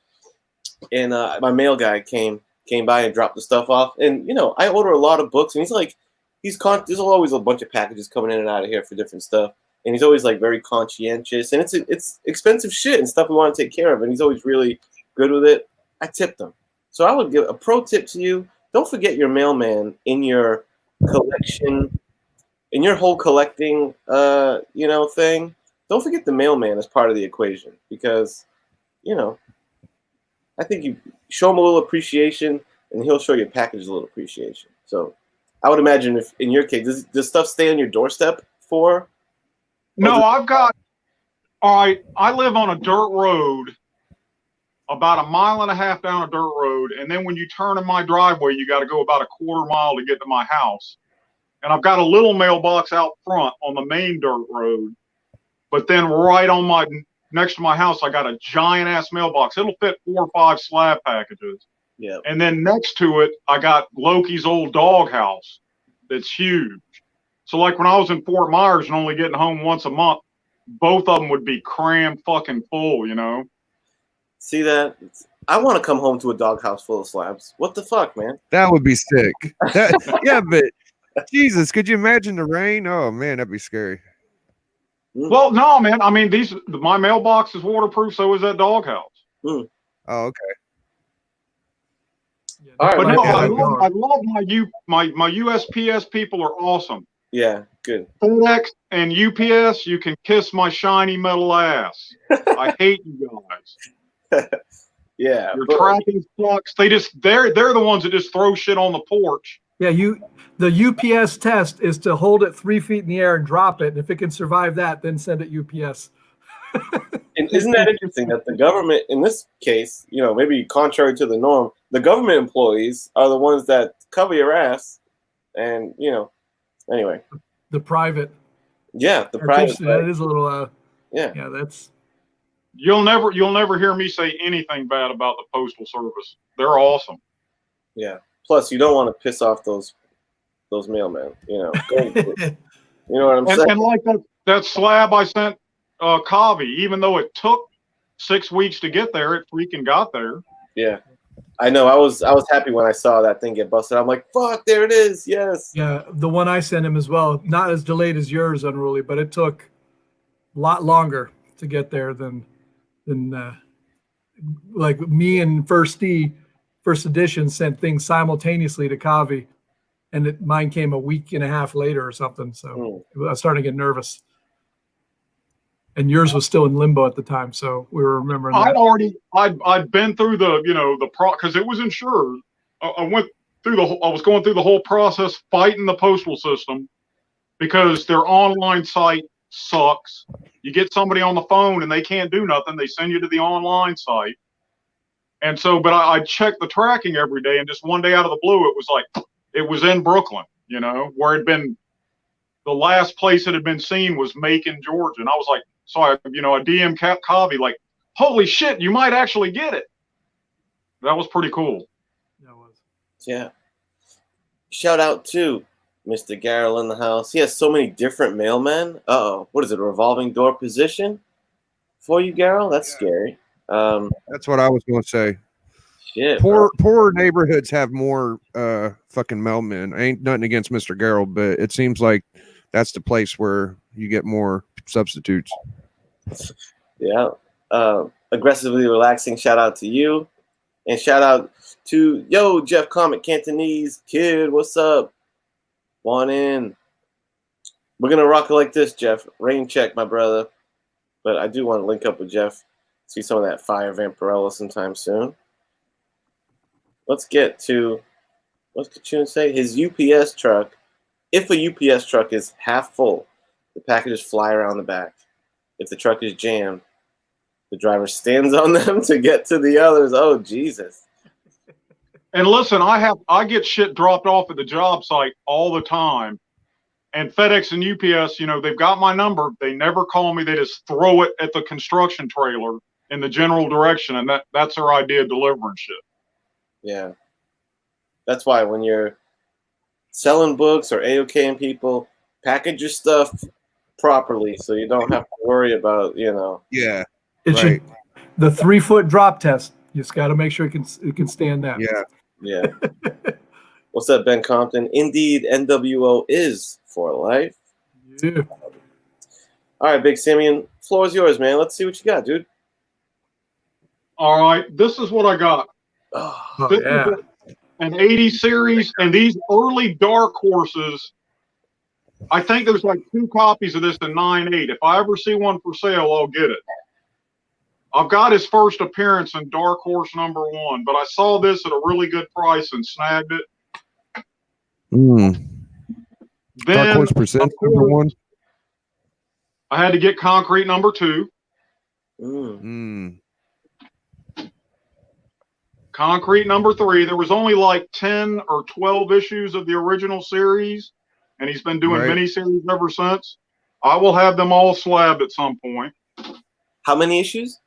and my mail guy came by and dropped the stuff off. And you know, I order a lot of books, and he's like, there's always a bunch of packages coming in and out of here for different stuff, and he's always like very conscientious, and it's expensive shit and stuff we want to take care of, and he's always really good with it. I tipped him, so I would give a pro tip to you: don't forget your mailman in your collection, in your whole collecting, thing. Don't forget the mailman as part of the equation, because, you know, I think you show him a little appreciation, and he'll show your package a little appreciation. So, I would imagine if in your case, does stuff stay on your doorstep for? No, I live on a dirt road, about 1.5 miles down a dirt road, and then when you turn in my driveway, you got to go about 1/4 mile to get to my house. And I've got a little mailbox out front on the main dirt road, but then right on next to my house, I got a giant ass mailbox. It'll fit 4 or 5 slab packages. Yeah. And then next to it, I got Loki's old dog house that's huge. So like when I was in Fort Myers and only getting home once a month, both of them would be cram fucking full, you know. See that? I want to come home to a doghouse full of slabs. What the fuck, man? That would be sick. Yeah, but Jesus, could you imagine the rain? Oh man, that'd be scary. Well, no, man. I mean, my mailbox is waterproof, so is that doghouse. Oh, okay. Yeah, All right, But my no, guy. I love my USPS people are awesome. Yeah, good. FedEx and UPS, you can kiss my shiny metal ass. I hate you guys. Yeah. Your but- tracking sucks. They're the ones that just throw shit on the porch. Yeah, the UPS test is to hold it 3 feet in the air and drop it. And if it can survive that, then send it UPS. And isn't that interesting that the government, in this case, you know, maybe contrary to the norm, the government employees are the ones that cover your ass, and you know, anyway, The private. yeah, the private. That is a little. Yeah, Yeah, that's. You'll never hear me say anything bad about the Postal Service. They're awesome. yeah. Plus, you don't want to piss off those mailmen. You know, you know what I'm saying? And like that slab I sent Kavi, even though it took 6 weeks to get there, it freaking got there. Yeah, I know. I was happy when I saw that thing get busted. I'm like, fuck, there it is. Yes. Yeah, the one I sent him as well. Not as delayed as yours, Unruly, but it took a lot longer to get there than like me and First Edition sent things simultaneously to Kavi, and mine came a week and a half later or something. So I was starting to get nervous. And yours was still in limbo at the time, so we were remembering that. I'd been through because it was insured. I was going through the whole process fighting the postal system because their online site sucks. You get somebody on the phone and they can't do nothing. They send you to the online site. And so, but I checked the tracking every day, and just one day out of the blue, it was in Brooklyn, you know, where it'd been, the last place it had been seen was Macon, Georgia. And I was like, so I DM Kavi like, holy shit, you might actually get it. That was pretty cool. Yeah, it was. Yeah. Shout out to Mr. Garrel in the house. He has so many different mailmen. Uh-oh. What is it, a revolving door position for you, Garrel? That's scary. That's what I was going to say. Shit. Poor neighborhoods have more fucking mailmen. Ain't nothing against Mr. Garrel, but it seems like that's the place where you get more substitutes. Yeah. Aggressively relaxing. Shout out to you. And shout out to Jeff Comic Cantonese kid. What's up? Want in. We're gonna rock it like this, Jeff. Rain check, my brother. But I do want to link up with Jeff. See some of that fire Vampirella sometime soon. Let's get to, what's Kachun say? His UPS truck. If a UPS truck is half full, the packages fly around the back. If the truck is jammed, the driver stands on them to get to the others. Oh, Jesus. And listen, I get shit dropped off at the job site all the time. And FedEx and UPS, you know, they've got my number. They never call me. They just throw it at the construction trailer in the general direction. And that's their idea of delivering shit. Yeah. That's why when you're selling books or AOKing people, package your stuff properly so you don't have to worry about, you know. Yeah. The 3-foot drop test. You just got to make sure it can stand that. Yeah. Yeah. What's up, Ben Compton? Indeed, NWO is for life. Yeah. All right, Big Simeon, floor is yours, man. Let's see what you got, dude. All right. This is what I got. Oh, This yeah. is an 80 series, and these early Dark Horses, I think there's like 2 copies of this in 9.8. If I ever see one for sale, I'll get it. I've got his first appearance in Dark Horse #1, but I saw this at a really good price and snagged it. Dark Then Horse Presents #1. I had to get Concrete #2. Concrete #3. There was only like 10 or 12 issues of the original series, and he's been doing Right. miniseries ever since. I will have them all slabbed at some point. How many issues?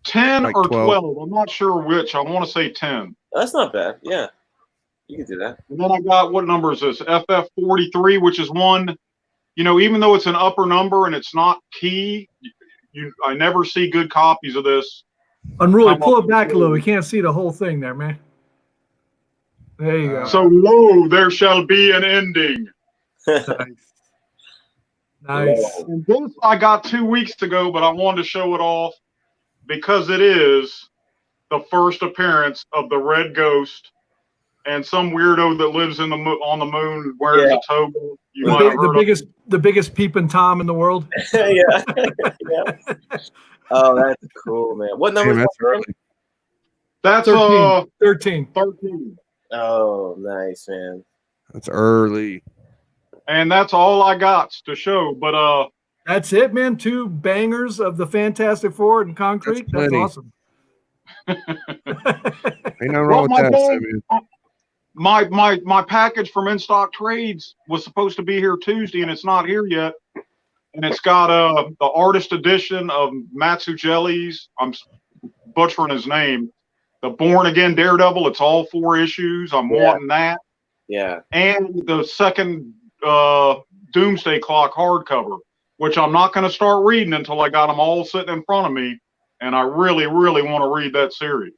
10 Like or 12. 12. I'm not sure which. I want to say 10. That's not bad. Yeah. You can do that. And then I got, what number is this? FF43, which is one you know, even though it's an upper number and it's not key, I never see good copies of this. Unruly, pull it back a little. We can't see the whole thing there, man. There you go. So lo, there shall be an ending. Nice. Nice. And this I got 2 weeks to go, but I wanted to show it off because it is the first appearance of the Red Ghost and some weirdo that lives on the moon wearing a toga. You might have heard the biggest peeping Tom in the world. Yeah. Oh, that's cool, man. What number? Damn, that's early. That's 13. 13. Oh, nice, man. That's early. And that's all I got to show. But that's it, man. 2 bangers of the Fantastic Four and Concrete. That's awesome. Ain't nothing wrong with that. My package from In Stock Trades was supposed to be here Tuesday, and it's not here yet. And it's got the artist edition of Mazzucchelli's. I'm butchering his name. The Born Again Daredevil. It's all 4 issues. I'm wanting that. Yeah. And the second Doomsday Clock hardcover, which I'm not going to start reading until I got them all sitting in front of me. And I really, really want to read that series.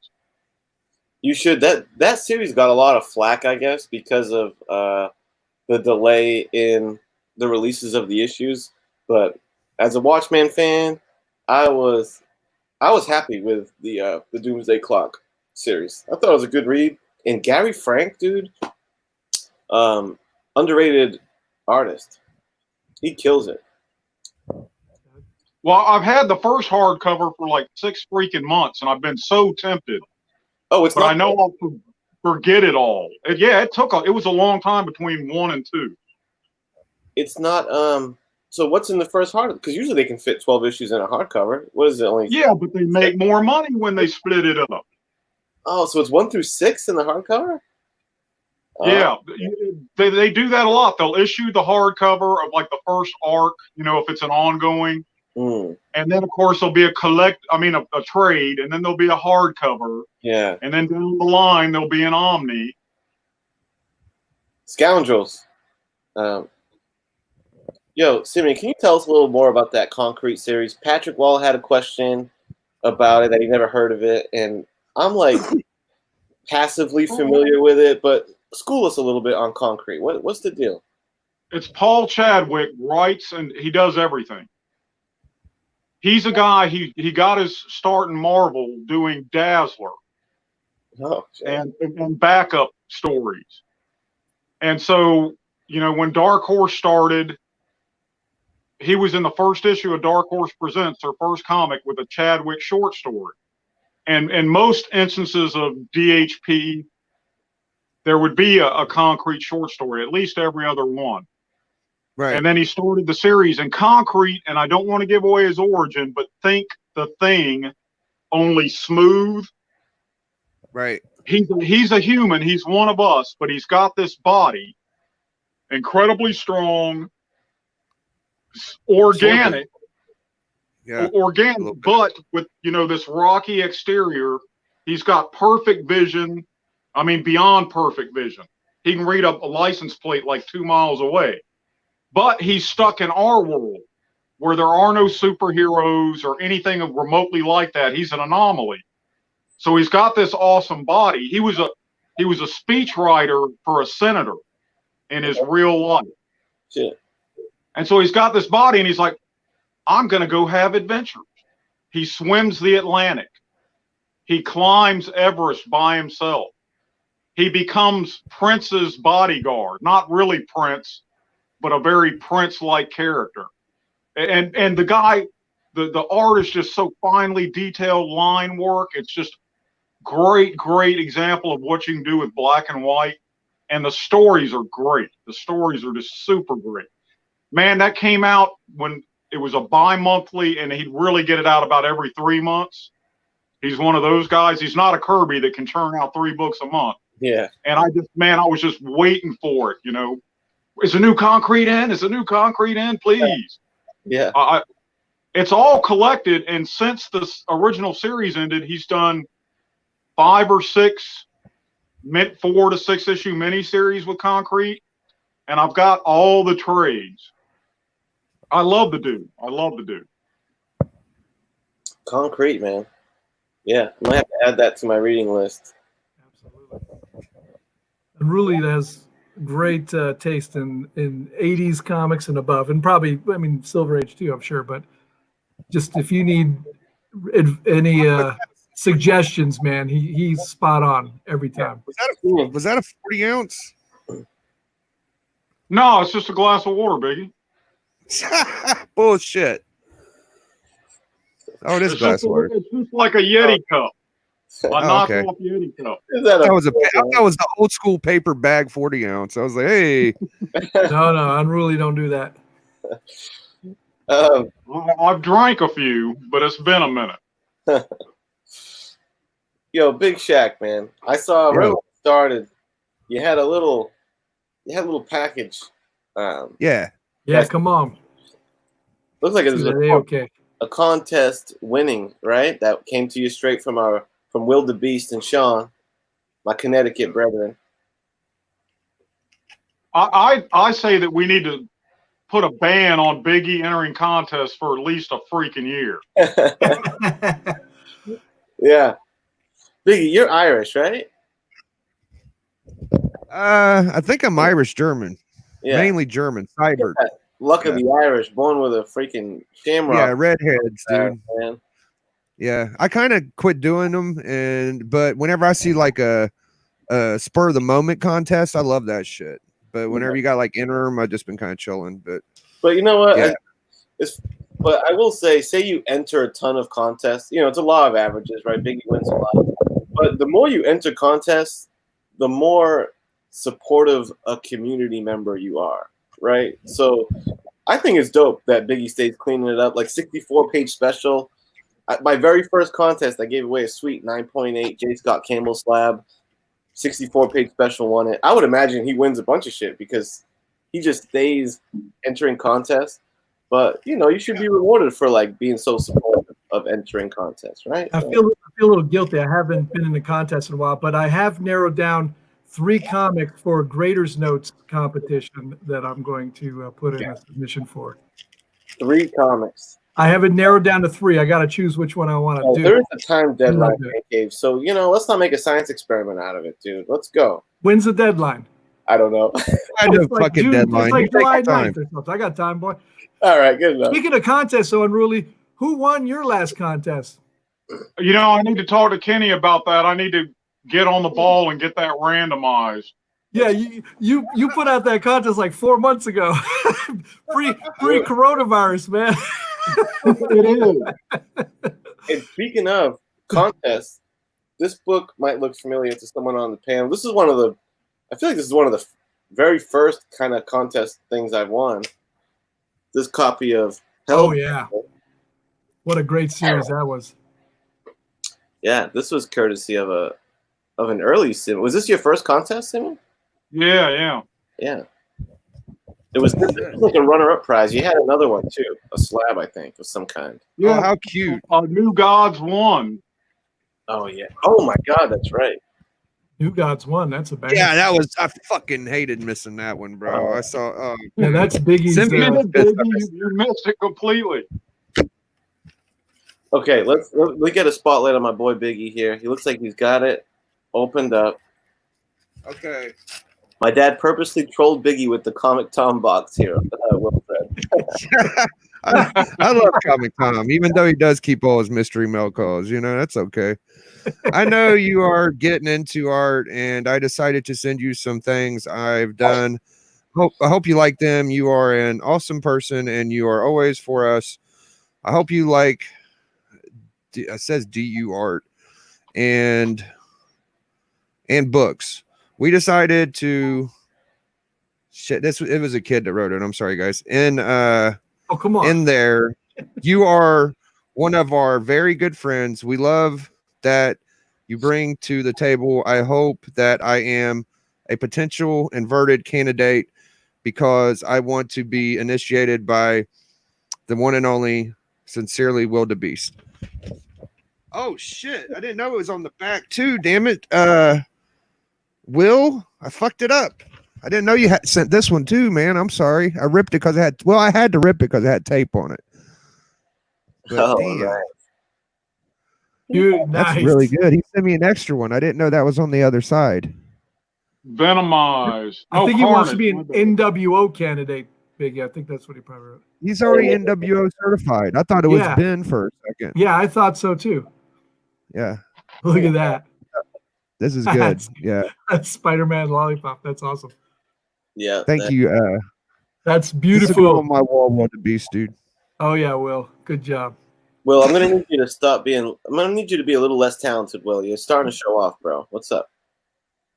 You should. That series got a lot of flack, I guess, because of the delay in the releases of the issues. But as a Watchmen fan, I was happy with the Doomsday Clock series. I thought it was a good read. And Gary Frank, dude, underrated artist. He kills it. Well, I've had the first hardcover for like 6 freaking months, and I've been so tempted. Oh, it's but not. I know I'll forget it all. It was a long time between 1 and 2. It's not. So what's in the first hard? Because usually they can fit 12 issues in a hardcover. What is it? Only. Yeah, but they make more money when they split it up. Oh, so it's 1 through 6 in the hardcover. Yeah, they do that a lot. They'll issue the hardcover of like the first arc, you know, if it's an ongoing. Mm. And then, of course, there'll be a trade, and then there'll be a hardcover. Yeah. And then down the line, there'll be an Omni. Scoundrels. Yo, Simeon, can you tell us a little more about that Concrete series? Patrick Wall had a question about it that he never heard of it, and I'm like passively familiar with it, but school us a little bit on Concrete. What's the deal? It's Paul Chadwick writes, and he does everything. He's a guy, he got his start in Marvel doing Dazzler and backup stories. And so, you know, when Dark Horse started, he was in the first issue of Dark Horse Presents, their first comic, with a Chadwick short story. And in most instances of DHP, there would be a Concrete short story, at least every other one. Right. And then he started the series in Concrete, and I don't want to give away his origin, but think the Thing, only smooth. Right. He's a human. He's one of us, but he's got this body, incredibly strong, organic, but with, you know, this rocky exterior. He's got perfect vision. I mean, beyond perfect vision. He can read a license plate like 2 miles away. But he's stuck in our world where there are no superheroes or anything remotely like that. He's an anomaly. So he's got this awesome body. He was a speechwriter for a senator in his real life. Shit. And so he's got this body, and he's like, I'm going to go have adventures. He swims the Atlantic. He climbs Everest by himself. He becomes Prince's bodyguard. Not really Prince, but a very Prince-like character. And the guy, the art is just so finely detailed line work. It's just great example of what you can do with black and white. And the stories are great. The stories are just super great. Man, that came out when it was a bi-monthly, and he'd really get it out about every 3 months. He's one of those guys. He's not a Kirby that can churn out 3 books a month. Yeah. And I was just waiting for it, you know. Is a new Concrete in? Is a new Concrete in? Please. Yeah. It's all collected, and since the original series ended, he's done 5 or 6, 4 to 6 issue miniseries with Concrete, and I've got all the trades. I love the dude. I love the dude. Concrete, man. Yeah, I might have to add that to my reading list. Absolutely. And really has great taste in 80s comics and above, and probably, I mean, Silver Age too, I'm sure. But just if you need any suggestions, man, he's spot on every time. Was that a 40 ounce? No, it's just a glass of water, Biggie. Bullshit. Oh, it is It's glass just, water. it's just like a Yeti cup. A okay. knockoff Yeti cup. Is that That was the old school paper bag 40 ounce. I was like, hey, No, Unruly don't do that. I've drank a few, but it's been a minute. Yo, Big Shaq, man. I saw right when it started. You had a little package. yeah. Yeah, come on. Looks like it was Okay. a contest winning, right? That came to you straight from Will the Beast and Sean, my Connecticut brethren. I say that we need to put a ban on Biggie entering contests for at least a freaking year. Yeah. Biggie, you're Irish, right? I think I'm Irish German. Yeah. Mainly German. Cybert. Luck of the Irish, born with a freaking shamrock. Yeah, redheads, dude. Man. Yeah, I kind of quit doing them, but whenever I see like a spur of the moment contest, I love that shit. But whenever you got like interim, I've just been kind of chilling. But you know what? Yeah. But I will say you enter a ton of contests. You know, it's a law of averages, right? Biggie wins a lot. But the more you enter contests, the more supportive a community member you are, right? So I think it's dope that Biggie stays cleaning it up. Like 64-page special. My very first contest, I gave away a sweet 9.8 J. Scott Campbell slab. 64-page special won it. I would imagine he wins a bunch of shit because he just stays entering contests. But you know, you should be rewarded for like being so supportive of entering contests, right? I feel a little guilty. I haven't been in the contest in a while, but I have narrowed down 3 comics for a Graders Notes competition that I'm going to put in a submission for. 3 comics. I have it narrowed down to 3. I got to choose which one I want to do. There is a time deadline, Cave. So you know, let's not make a science experiment out of it, dude. Let's go. When's the deadline? I don't know. I know It's like fucking June, deadline. It's like You take July your time. 9th or something. I got time, boy. All right, good enough. Speaking of contests, so Unruly, who won your last contest? You know, I need to talk to Kenny about that. I need to get on the ball and get that randomized. Yeah, you put out that contest like 4 months ago. Pre coronavirus, man. It is. And speaking of contests, this book might look familiar to someone on the panel. This is one of the, I feel like this is one of the very first kind of contest things I've won. This copy of Hell. Oh yeah, what a great series that was. Yeah, this was courtesy of an early sim. Was this your first contest, Simon? Yeah. Yeah. It was like a runner-up prize. You had another one too, a slab, I think, of some kind. Yeah. Oh, how cute. New Gods won. Oh yeah. Oh my God, that's right. New Gods won. That's a banger. Yeah, I fucking hated missing that one, bro. I saw. Yeah, that's Biggie's. Symbiont. You missed it completely. Okay, let's get a spotlight on my boy Biggie here. He looks like he's got it opened up. Okay. My dad purposely trolled Biggie with the Comic Tom box here. Will said. I love Comic Tom, even though he does keep all his mystery mail calls. You know, that's okay. I know you are getting into art, and I decided to send you some things I've done. I hope you like them. You are an awesome person, and you are always for us. I hope you like. It says DU art and books. We decided to. Shit, it was a kid that wrote it. I'm sorry, guys. Oh, come on. In there, you are one of our very good friends. We love that you bring to the table. I hope that I am a potential inverted candidate because I want to be initiated by the one and only Sincerely Will the Beast. Oh shit, I didn't know it was on the back too, damn it. Will, I fucked it up. I didn't know you had sent this one too, man. I'm sorry. I ripped it because I had to rip it because it had tape on it. But Oh, damn, nice. Dude, that's nice. really good. He sent me an extra one. I didn't know that was on the other side. Venomized. I think he wants to be Carnage. an NWO candidate, Biggie. I think that's what he probably wrote. He's already NWO certified. I thought it was Yeah. Ben for a second. Yeah, I thought so too. Yeah, Look at that. this is good. Yeah, That's Spider-Man lollipop. That's awesome. Yeah. thank you. That's This is on beautiful. my wall, what the beast, dude. Oh yeah, Will. Good job. Will, I'm gonna need you to stop being. I'm gonna need you to be a little less talented, Will. You're starting to show off, bro. What's up?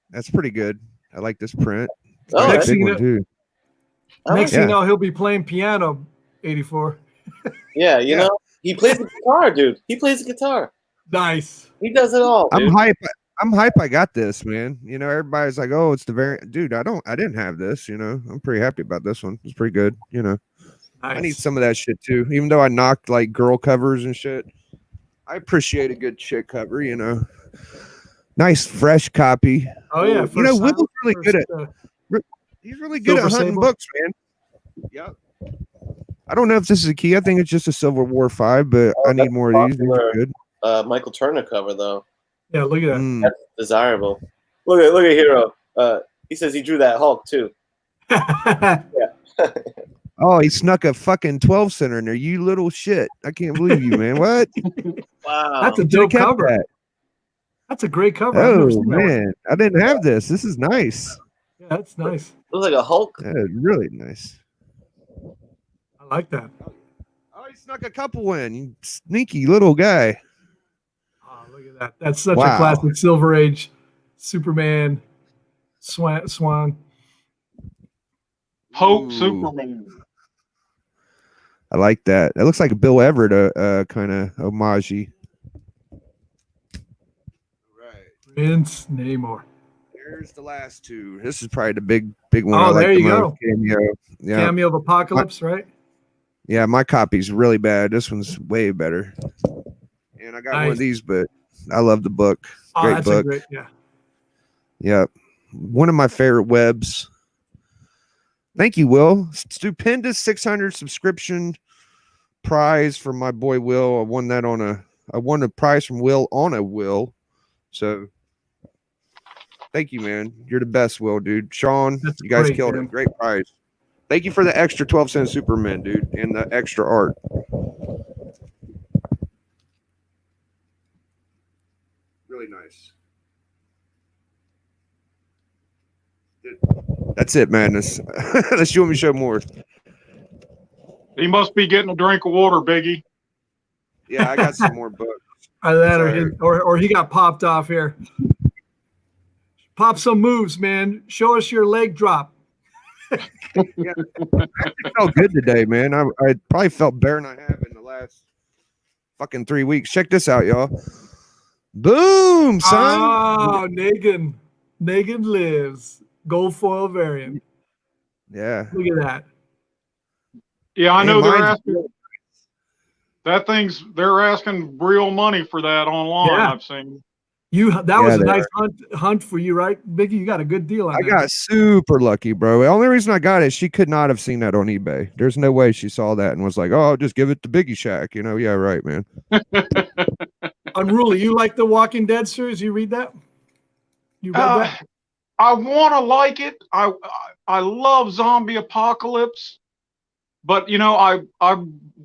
That's pretty good. I like this print. It's Oh, got a Next big thing one you too. Next thing Yeah. you know, he'll be playing piano. 84. Yeah, you Yeah. know, he plays the guitar, dude. He plays the guitar. Nice. He does it all. I'm Dude. hype. I'm hype. I got this, man. You know, everybody's like, "Oh, it's the variant." Dude, I didn't have this. You know, I'm pretty happy about this one. It's pretty good. You know, Nice. I need some of that shit too. Even though I knocked like girl covers and shit, I appreciate a good chick cover. You know, nice fresh copy. Oh yeah. You know, first Will's time- really good first, at. He's really good Silver at hunting Sable? books, man. Yep. I don't know if this is a key. I think it's just a Civil War 5, but I need that's more of these. These are popular. good. Michael Turner cover though. yeah, look at that. Mm. That's desirable. Look at Hero. He says he drew that Hulk too. Oh, he snuck a fucking 12 center in there. You little shit. I can't believe you, man. What? Wow. That's a Should've dope kept cover. that. That's a great cover. I've never Oh, seen that one. man. I didn't have this. This is nice. Yeah, that's nice. Looks like a Hulk. Really nice. I like that. Oh, he snuck a couple in. You sneaky little guy. Oh, look at that. That's such Wow. a classic Silver Age Superman Swan. Hope Ooh. Superman. I like that. It looks like a Bill Everett kind of homage. Right. Vince Namor. There's the last two. This is probably the big one. Oh, I like there the you most. go. Cameo. Yeah. Cameo of Apocalypse, right? Yeah, my copy's really bad. This one's way better. And I got one of Nice. these, but I love the book. Oh, Great that's book. a great, yeah. Yep. One of my favorite webs. Thank you, Will. Stupendous 600 subscription prize for my boy Will. I won a prize from Will on a Will. So thank you, man. You're the best, Will, dude. Sean, That's you guys great, killed man. it. Great prize. Thank you for the extra 12-cent Superman, dude, and the extra art. Really nice. That's it, madness. Unless you want me to show more. He must be getting a drink of water, Biggie. Yeah, I got some more books. Either that Sorry. or he got popped off here. Pop some moves, man. Show us your leg drop. It felt good today, man. I probably felt better than I have in the last fucking 3 weeks. Check this out, y'all. Boom, son. Oh, Negan. Negan lives. Gold foil variant. Yeah. Look at that. Yeah, I Hey, know they're mine's- asking. They're asking real money for that online. Yeah. I've seen. That was Yeah, a they nice hunt for you, right, Biggie? You got a good deal on I that. got super lucky, bro. The only reason I got it, she could not have seen that on eBay. There's no way she saw that and was like, "Oh, just give it to Biggie Shack." You know, yeah, right, man. Unruly. You like the Walking Dead series? You read that? You read that? I want to like it. I love zombie apocalypse, but you know, I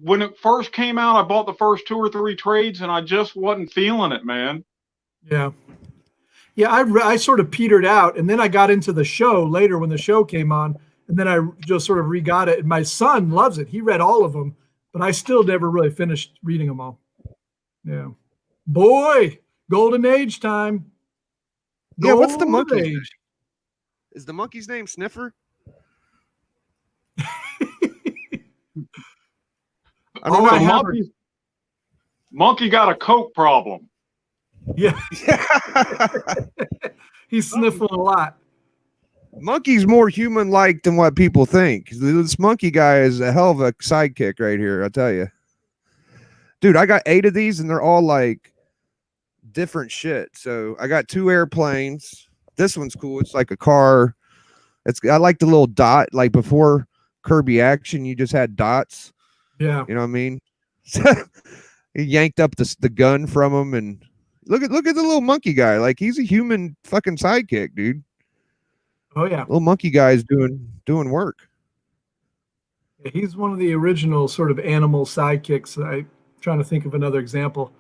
when it first came out, I bought the first 2 or 3 trades, and I just wasn't feeling it, man. Yeah. Yeah, I sort of petered out, and then I got into the show later when the show came on, and then I just sort of re-got it. And my son loves it. He read all of them, but I still never really finished reading them all. Yeah. Boy, Golden Age time. Yeah, what's the Golden monkey's Age. Is the monkey's name Sniffer? I don't Oh, know. I have- Monkey got a coke problem. Yeah, he's sniffling a lot. Monkey's more human-like than what people think. This monkey guy is a hell of a sidekick right here, I tell you. Dude, I got 8 of these, and they're all like different shit. So I got 2 airplanes. This one's cool. It's like a car I like the little dot, like before Kirby Action, you just had dots. Yeah. You know what I mean? He yanked up the gun from him, and look at the little monkey guy. Like he's a human fucking sidekick, dude. Oh yeah. Little monkey guy is doing work. He's one of the original sort of animal sidekicks. I'm trying to think of another example.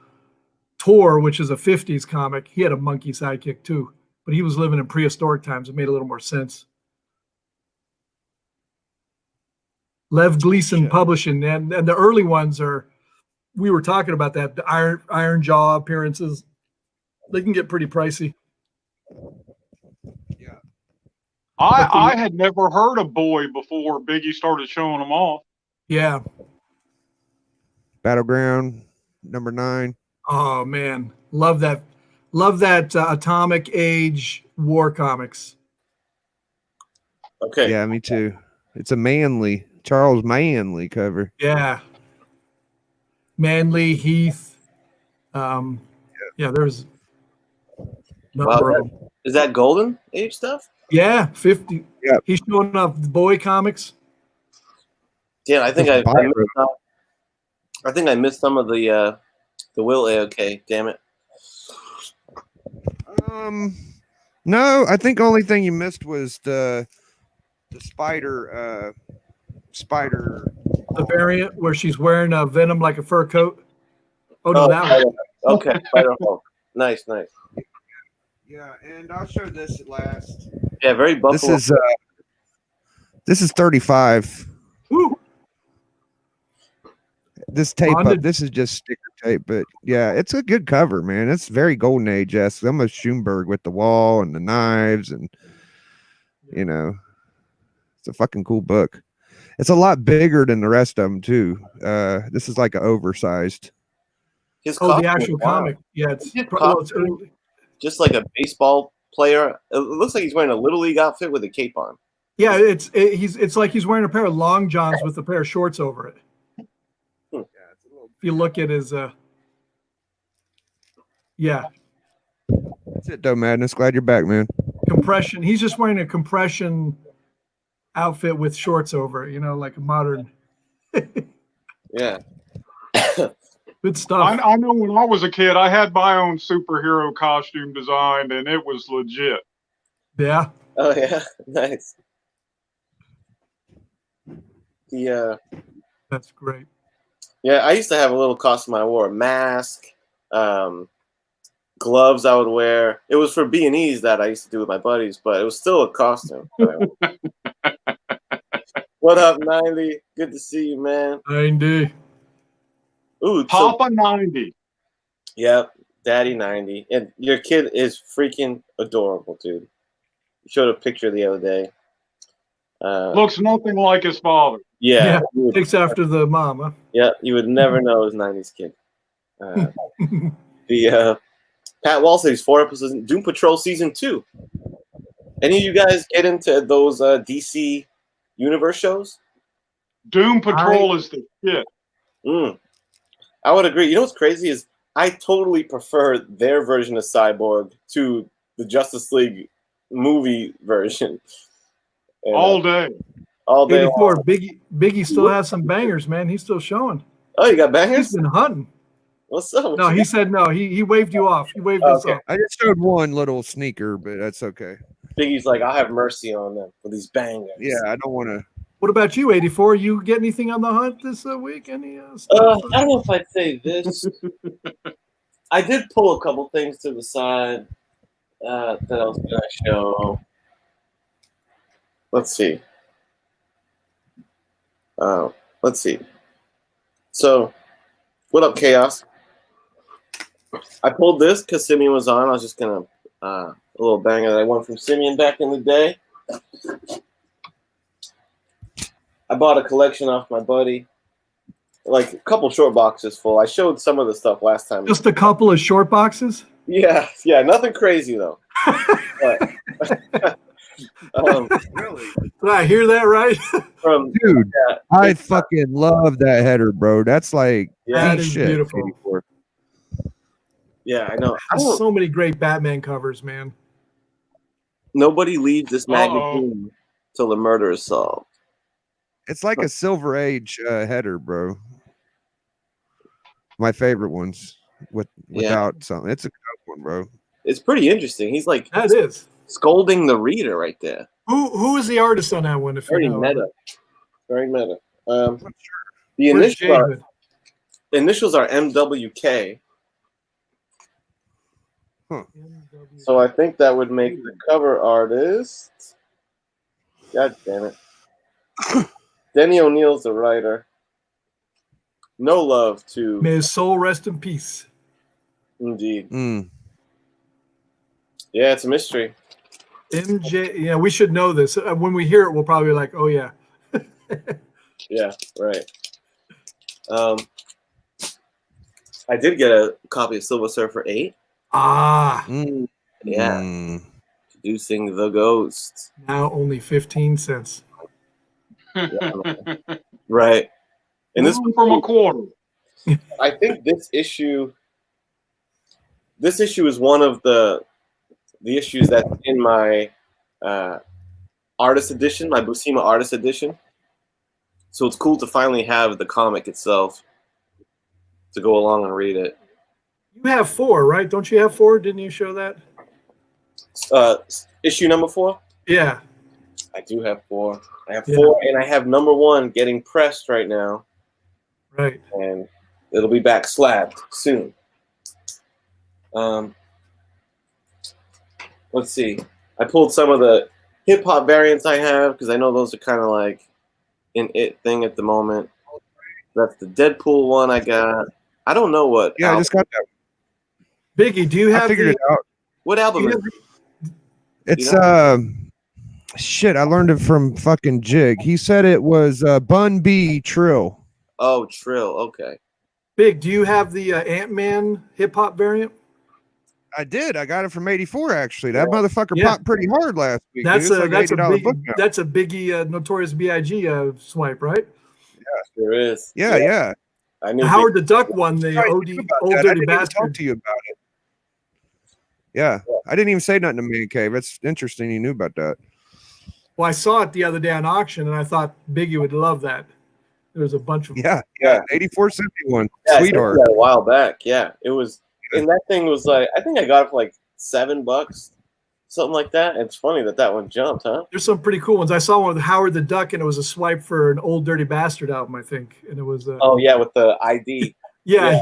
Tor, which is a 50s comic, he had a monkey sidekick too, but he was living in prehistoric times. It made a little more sense. Lev Gleason Publishing, and the early ones are, we were talking about that, the Iron Jaw appearances. They can get pretty pricey. Yeah. I had never heard of Boy before Biggie started showing them off. Yeah. Battleground #9. Oh man, love that Atomic Age War comics. Okay. Yeah, me too. It's a Charles Manley cover. Yeah. Manly, Heath. Yeah, there's a number of them. Is that Golden Age stuff? Yeah, 50. Yeah. He's showing off the Boy comics. Yeah, I think It's I think I missed some of the Will AOK. Damn it. No, I think only thing you missed was the spider The variant where she's wearing a Venom like a fur coat. Oh no, that one. Okay, Spider-Hulk. Nice. Yeah, and I'll show this at last. Yeah, very Buffalo. This is 35. Woo. This tape Bonded. up, this is just sticker tape, but yeah, it's a good cover, man. It's very Golden Age-esque. Almost Schumberg with the wall and the knives, and you know, it's a fucking cool book. It's a lot bigger than the rest of them too. This is like an oversized. His Oh, costume the is actual wild. comic. Yeah, it's His well, it's costume, early. just like a baseball player. It looks like he's wearing a Little League outfit with a cape on. Yeah, it's like he's wearing a pair of long johns with a pair of shorts over it. If you look at his yeah, That's it, though, Madness. Glad you're back, man. compression. He's just wearing a compression outfit with shorts over it, you know, like a modern. Yeah. Good stuff. I know when I was a kid, I had my own superhero costume designed, and it was legit. Yeah. Oh yeah, nice. Yeah. That's great. Yeah, I used to have a little costume I wore, a mask, gloves I would wear. It was for B&Es that I used to do with my buddies, but it was still a costume. What up, 90? Good to see you, man. 90. Ooh, so, Papa 90. yep, Daddy 90. And your kid is freaking adorable, dude. You showed a picture the other day. Looks nothing like his father. Yeah, Takes after the mom, huh? yeah, you would never know it was 90s kid. Pat Wall says 4 episodes in Doom Patrol season 2. Any of you guys get into those DC Universe shows? Doom Patrol is the shit. I would agree. You know what's crazy is I totally prefer their version of Cyborg to the Justice League movie version. And, All day. all day. 84. long. Biggie still has some bangers, man. He's still showing. Oh, you got He's bangers? been hunting. What's up? No, he said no. He waved you off. He waved us Okay. off. I just showed one little sneaker, but that's okay. Biggie's like, I'll have mercy on them for these bangers. Yeah, I don't want to. What about you, 84? You get anything on the hunt this week? Any I stuff? don't know if I'd say this. I did pull a couple things to the side that I was going to show. Let's see. Let's see. So, what up, Chaos? I pulled this because Simeon was on. I was just going to, a little banger that I won from Simeon back in the day. I bought a collection off my buddy. Like a couple short boxes full. I showed some of the stuff last time. Just a couple of short boxes? Yeah, nothing crazy though. But, Really? Did I hear that right? from Dude, yeah, I fucking love that header, bro. That's like yeah, That is shit. beautiful. 84. yeah, I know. I There's don't, so many great Batman covers, man. nobody leaves this magazine till the murder is solved. It's like a Silver Age header, bro. My favorite ones without something. It's a good one, bro. It's pretty interesting. He's like That is. scolding the reader right there. Who is the artist on that one? If Very you know. meta. Very meta. The Where's Jay Hood? initials are MWK. So I think that would make the cover artist. God damn it. Denny O'Neill's the writer. No love to. May his soul rest in peace. Indeed. Mm. Yeah, it's a mystery. MJ, yeah, we should know this. When we hear it, we'll probably be like, oh yeah. Yeah, right. I did get a copy of Silver Surfer 8. Ah, Mm. Yeah. Mm. Introducing the Ghost. now only 15 cents. Right. And this One from a quarter. I think this issue is one of the issues that's in my artist edition, my Buscema artist edition. So it's cool to finally have the comic itself to go along and read it. You have 4, right? Don't you have 4? Didn't you show that? Issue number 4? Yeah. I do have 4. I have Yeah. 4, and I have number 1 getting pressed right now, Right. and it'll be back slabbed soon. Let's see. I pulled some of the hip hop variants I have because I know those are kind of like an it thing at the moment. That's the Deadpool one I got. I don't know what. Yeah, I just got that. Biggie, do you have I figured it out. What album is It's know? shit. I learned it from fucking Jig. He said it was Bun B Trill. Oh, Trill. Okay. Big, do you have the Ant-Man hip-hop variant? I did. I got it from '84. Actually, that motherfucker Yeah. popped pretty hard last week. That's dude. a It's like $80 book now. that's a Biggie Notorious B.I.G. Swipe, right? Sure is. Yeah, yeah. I knew. Howard the Duck won the Sorry, OD, think about Old that. I Dirty didn't even talk Bastard. to you about it. Yeah, I didn't even say nothing to Man Cave. That's interesting. You knew about that. Well, I saw it the other day on auction, and I thought Biggie would love that. There was a bunch of Yeah, Yeah. 84.71. Yeah, I said Sweetheart. that a while back. Yeah, it was, and that thing was like, I think I got it for like $7, something like that. It's funny that one jumped, huh? There's some pretty cool ones. I saw one with Howard the Duck, and it was a swipe for an Old Dirty Bastard album, I think, and it was. Oh yeah, with the ID. yeah.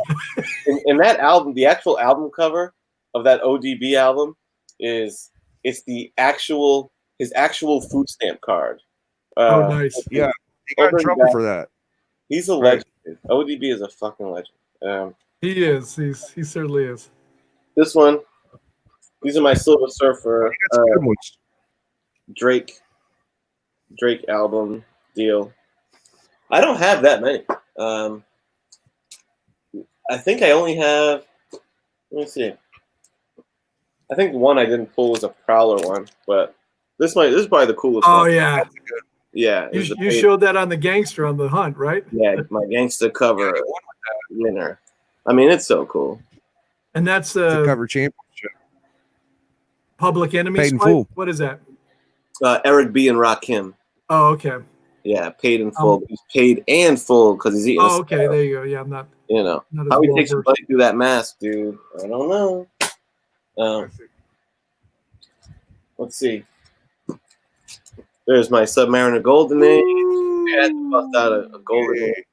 In that album, the actual album cover of that ODB album it's his actual food stamp card. Oh, nice. Yeah, he got in Over trouble that- for that. He's a legend. Dude. ODB is a fucking legend. He is. He certainly is. This one, these are my Silver Surfer He got some good ones. Drake album deal. I don't have that many. I think I only have. Let me see. I think the one I didn't pull was a Prowler one, but this is probably the coolest Oh one. yeah. Yeah, it You, was a you paid- showed that on the Gangster on the Hunt, right? Yeah, my gangster cover winner. I mean, it's so cool. And that's To cover championship. Public Enemy Paid in swipe? full. What is that? Eric B and Rakim. Oh, okay. Yeah, paid in full. He's paid and full because he's eating. Oh, okay. There you go. Yeah, I'm not. You know Not as how he well takes a versed. bite through that mask, dude. I don't know. Let's see. There's my Submariner Golden Age. I had to bust out a Golden Age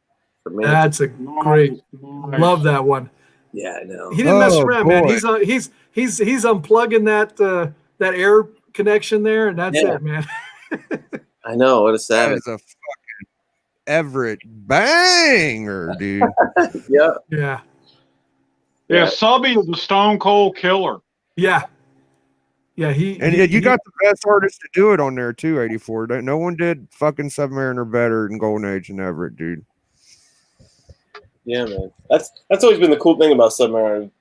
for me. That's a great. Love that one. Yeah, I know. He didn't mess Oh, around, man. boy. He's unplugging that air connection there, and that's Yeah. it, man. I know. What a That savage. is a fucking Everett banger, dude. Yeah. Yeah, Yeah, Subby is a stone cold killer. yeah, yeah. And you got the best artist to do it on there too, 84. No one did fucking Submariner better than Golden Age and Everett, dude. Yeah, man. That's always been the cool thing about Submariner.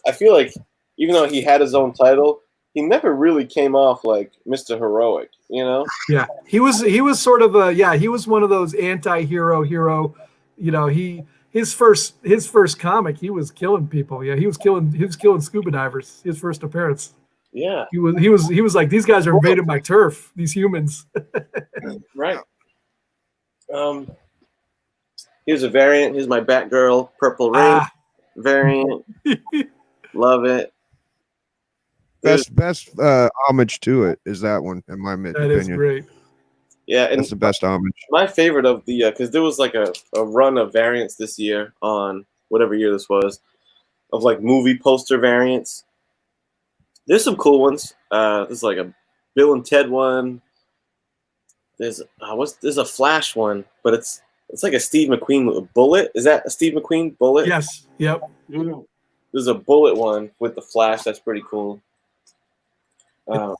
I feel like even though he had his own title, he never really came off like Mr. Heroic, you know? Yeah, he was sort of he was one of those anti-hero hero. You know, his first comic, he was killing people. Yeah, he was killing scuba divers. His first appearance. Yeah, He was like, these guys are invading my turf. These humans. right. Here's a variant. Here's my Batgirl purple ring variant. Love it. Best homage to it is that one, in my That is opinion. great. Yeah, and That's the best homage. my favorite of the because there was like a run of variants this year on whatever year this was, of like movie poster variants. There's some cool ones. There's like a Bill and Ted one. There's a Flash one, but it's like a Steve McQueen with a bullet. Is that a Steve McQueen bullet? Yes. Yep. Yeah. There's a bullet one with the Flash. That's pretty cool.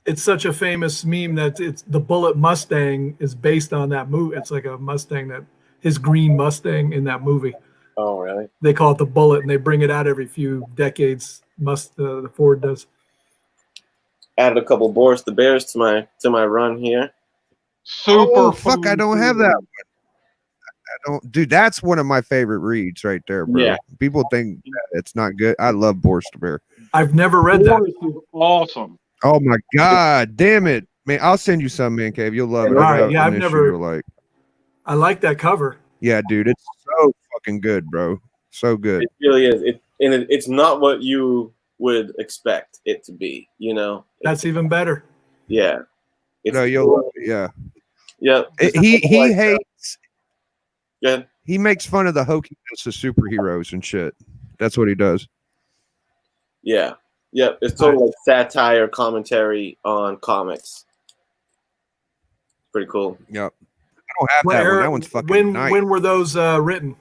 It's such a famous meme that it's the Bullet Mustang is based on that movie. It's like a Mustang, that his green Mustang in that movie. Oh, really? They call it the Bullet, and they bring it out every few decades. The Ford does. Added a couple Boris the Bears to my run here. Super. Oh fuck! I fun don't have too. that one. I don't, dude. That's one of my favorite reads right there, bro. Yeah. People think that it's not good. I love Boris the Bear. I've never read that. Boris is awesome. Oh my god, damn it, man! I'll send you some, man, Cave. You'll love it. All I right, got yeah, an I've issue never- you'll like. I like that cover. Yeah, dude, it's so fucking good, bro. So good. It really is. It's not what you would expect it to be. You know. That's even better. Yeah. It's No, you'll yeah. Yeah. He hates. Good. He makes fun of the hokiness of superheroes and shit. That's what he does. Yeah. Yep. It's sort of like satire commentary on comics. Pretty cool. Yep. I don't have that one. That one's fucking nice. When were those written?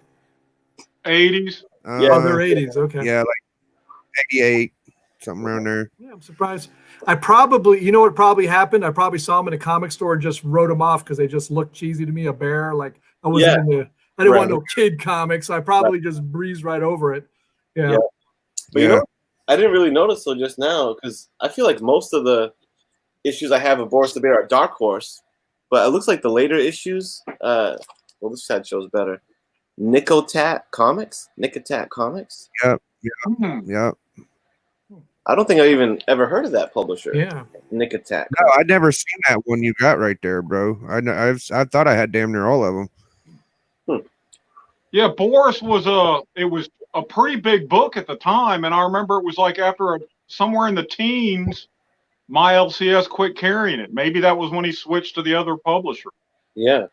80s. Yeah. Oh, they're 80s. Okay. Yeah, like 88, something around there. Yeah, I'm surprised. I probably, you know what probably happened? I probably saw them in a comic store and just wrote them off because they just looked cheesy to me. A bear, like I wasn't into. I didn't want no kid comics. I probably just breezed right over it. Yeah. Yeah. But you know, I didn't really notice till just now because I feel like most of the issues I have of Boris the Bear are Dark Horse, but it looks like the later issues. Well, this side shows better. Nicotat Comics. Yep. Hmm. Yep. I don't think I even ever heard of that publisher. Yeah. Nicotat. No, I'd never seen that one you got right there, bro. I thought I had damn near all of them. Yeah, Boris was a pretty big book at the time, and I remember it was like after somewhere in the teens, my LCS quit carrying it. Maybe that was when he switched to the other publisher. Yeah.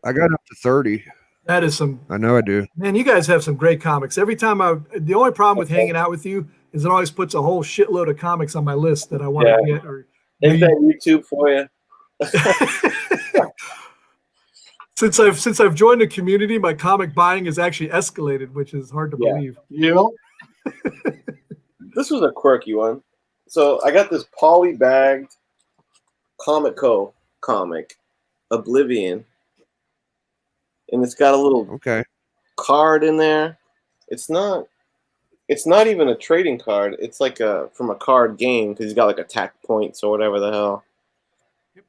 I got up to 30. That is some. I know I do. Man, you guys have some great comics. Every time the only problem with hanging out with you is it always puts a whole shitload of comics on my list that I want to get. Or Is that YouTube for you? Since I've joined the community, my comic buying has actually escalated, which is hard to believe. Yeah. This was a quirky one. So I got this poly-bagged Comic-Co comic, Oblivion, and it's got a little card in there. It's not even a trading card. It's like from a card game because he's got like attack points or whatever the hell.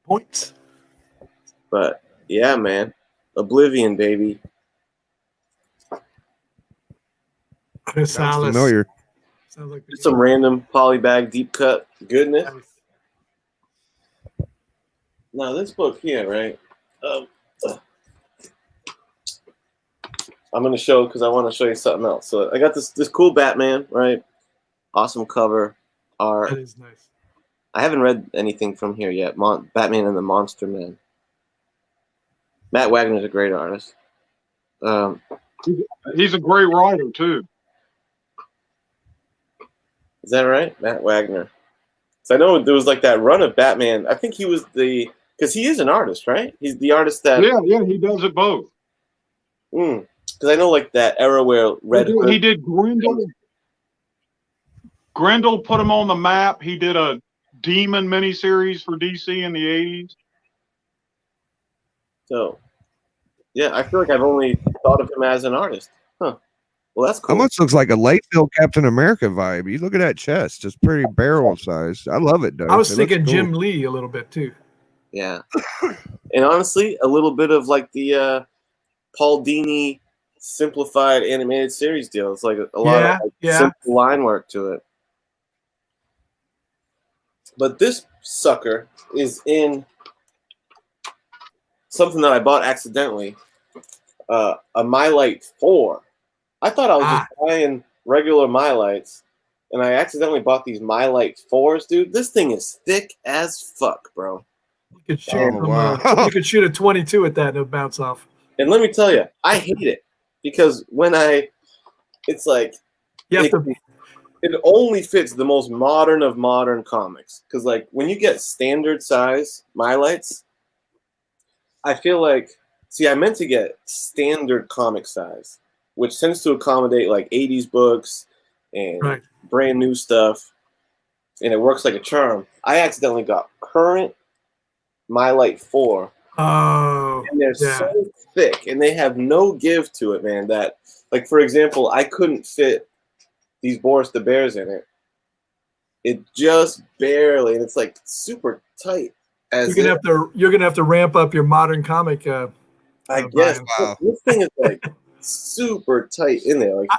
Points. But yeah, man, Oblivion, baby. Chrysalis. Familiar. Sounds like Just some random polybag deep cut goodness. Now this book here, right? I'm gonna show because I want to show you something else. So I got this cool Batman, right? Awesome cover art. That is nice. I haven't read anything from here yet. Batman and the Monster Man. Matt Wagner's a great artist. He's a great writer too. Is that right? Matt Wagner. So I know there was like that run of Batman. I think he was because he is an artist, right? He's the artist that. Yeah, he does it both. Because I know like that era where He did Grendel. Grendel put him on the map. He did a Demon miniseries for DC in the 80s. So, yeah, I feel like I've only thought of him as an artist. Huh. Well, that's cool. Almost looks like a Layfield Captain America vibe. You look at that chest; it's pretty barrel sized. I love it, though. I was It thinking looks cool. Jim Lee a little bit too. Yeah. And honestly, a little bit of like the Paul Dini simplified animated series deal. It's like a lot of simple line work to it. But this sucker is in something that I bought accidentally. A Mylite 4. I thought I was just buying regular Mylites, and I accidentally bought these Mylite 4s, dude. This thing is thick as fuck, bro. You could shoot you could shoot a 22 at that and it'll bounce off. And let me tell you, I hate it because it's like it only fits the most modern of modern comics. Because like when you get standard size Mylites, I feel like I meant to get standard comic size, which tends to accommodate like 80s books and brand new stuff, and it works like a charm. I accidentally got current Mylite 4. Oh, and they're so thick, and they have no give to it, man. That, like, for example, I couldn't fit these Boris the Bears in it. It just barely, and it's like super tight. You're gonna have to ramp up your modern comic. I guess this thing is like super tight in there. Like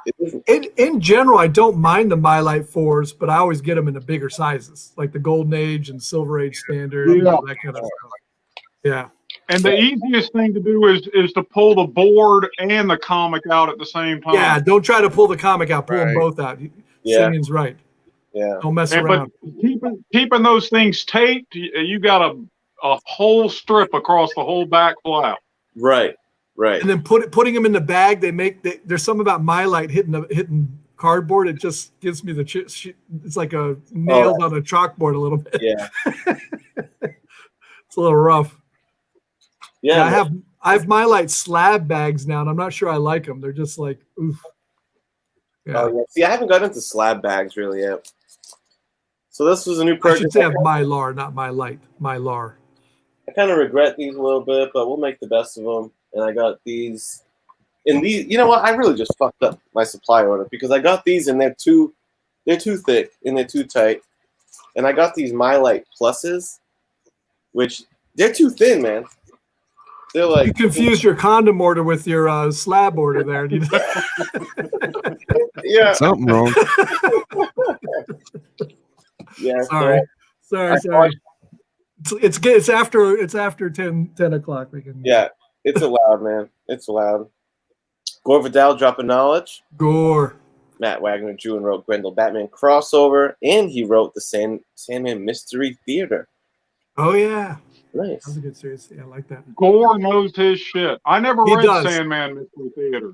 in general, I don't mind the Mylite 4s, but I always get them in the bigger sizes, like the Golden Age and Silver Age Standard, that kind of stuff. Yeah. And the easiest thing to do is to pull the board and the comic out at the same time. Yeah, don't try to pull the comic out. Pull them both out. Simeon's right. Yeah. Don't mess around. But keeping those things taped, you got a whole strip across the whole back flap. Right. And then putting them in the bag, there's something about Mylite hitting cardboard. It just gives me it's like a nails on a chalkboard a little bit. Yeah. It's a little rough. Yeah, I have Mylite slab bags now, and I'm not sure I like them. They're just like, oof. Yeah. Oh, yeah. See, I haven't gotten into slab bags really yet. So this was a new purchase. I should say I have Mylar, not Mylite. Mylar. I kind of regret these a little bit, but we'll make the best of them. And I got these. And these, you know what? I really just fucked up my supply order because I got these and they're too thick and they're too tight. And I got these Mylite Pluses, which they're too thin, man. They're like, you confused your condom order with your slab order there. Yeah, something wrong. Yeah, sorry. It's after 10 o'clock. Yeah, it's allowed, man. It's allowed. Gore Vidal dropping knowledge. Gore. Matt Wagner drew and wrote Grendel Batman crossover, and he wrote the Sandman Mystery Theater. Oh yeah. Nice. That's a good series. Yeah, I like that. Gore knows his shit. I never read Sandman Mystery Theater.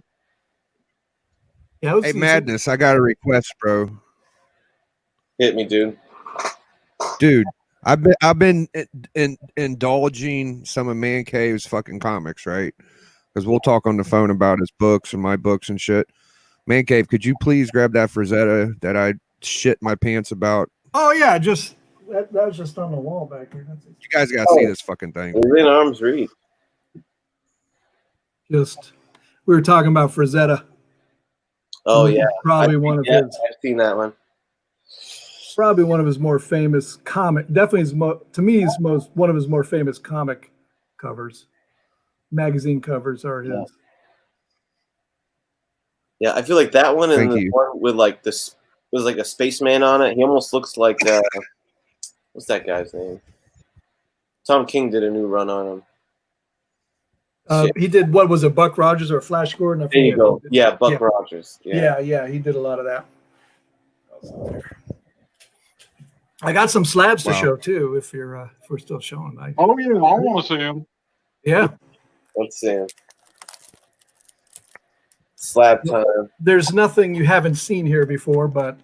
Yeah, hey, Madness, I got a request, bro. Hit me, dude. Dude, I've been indulging some of Man Cave's fucking comics, right? Because we'll talk on the phone about his books and my books and shit. Man Cave, could you please grab that Frazetta that I shit my pants about? Oh yeah, that was just on the wall back here. You guys gotta see this fucking thing. It's in arm's reach. We were talking about Frazetta. Oh yeah, probably one of his. I've seen that one. Probably one of his more famous comic. Definitely, to me, he's one of his more famous comic covers. Magazine covers are his. Yeah, I feel like that one and the one with like this was like a spaceman on it. He almost looks like what's that guy's name? Tom King did a new run on him. He did, what was it, Buck Rogers or Flash Gordon? There you go. Yeah, Buck Rogers. Yeah, he did a lot of that. I got some slabs to show too. If we're still showing, oh yeah, I want to see him. Yeah, let's see him. Slab time. There's nothing you haven't seen here before, but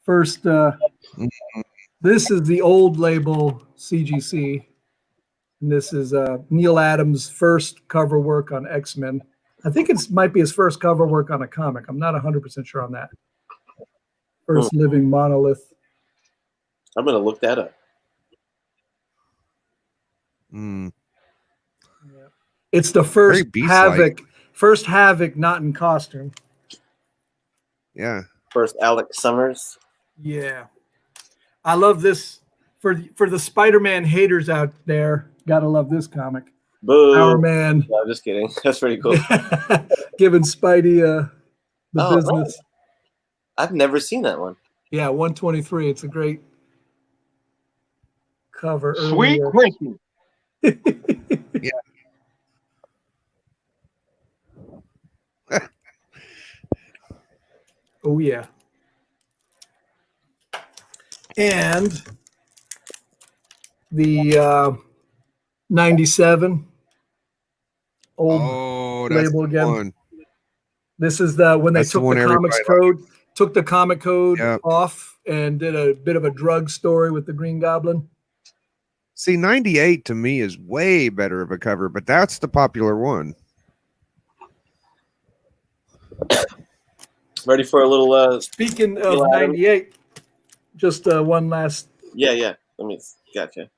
first, this is the old label CGC. And this is Neil Adams' first cover work on X-Men. I think it might be his first cover work on a comic. I'm not 100% sure on that. First living monolith. I'm going to look that up. It's the first Havoc. First Havoc not in costume. Yeah. First Alex Summers. Yeah. I love this. For the Spider-Man haters out there, gotta love this comic. Boo. Power Man. No, I'm just kidding. That's pretty cool. Giving Spidey the business. Right. I've never seen that one. Yeah, 123. It's a great. cover. Sweet earlier. Christmas. Oh yeah. And the 97 old Oh, that's label the again. one. This is the when they That's the took one the comics everybody code, took the comic code Yep. off and did a bit of a drug story with the Green Goblin. See, 98 to me is way better of a cover, but that's the popular one. Ready for a little? Speaking of Neil Adams? 98, just one last. Yeah. Let me. Gotcha.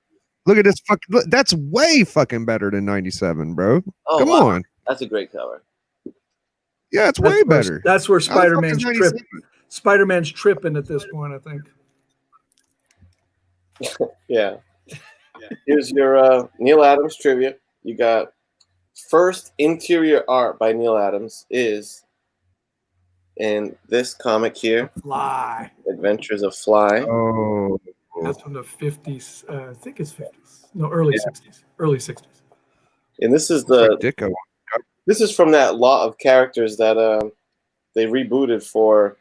Look at this fucking. Look, that's way fucking better than 97, bro. Oh, Come wow. on. That's a great cover. Yeah, it's That's way where- better. That's where How the fuck Spider-Man's is trip. 97? Spider-Man's tripping at this point, I think. Yeah. Here's your Neil Adams trivia. You got first interior art by Neil Adams is in this comic here, Fly. Adventures of Fly. Oh, That's from the 50s. I think it's 50s. No, early 60s. Early 60s. And this is like the Dicko. this is from that lot of characters that they rebooted for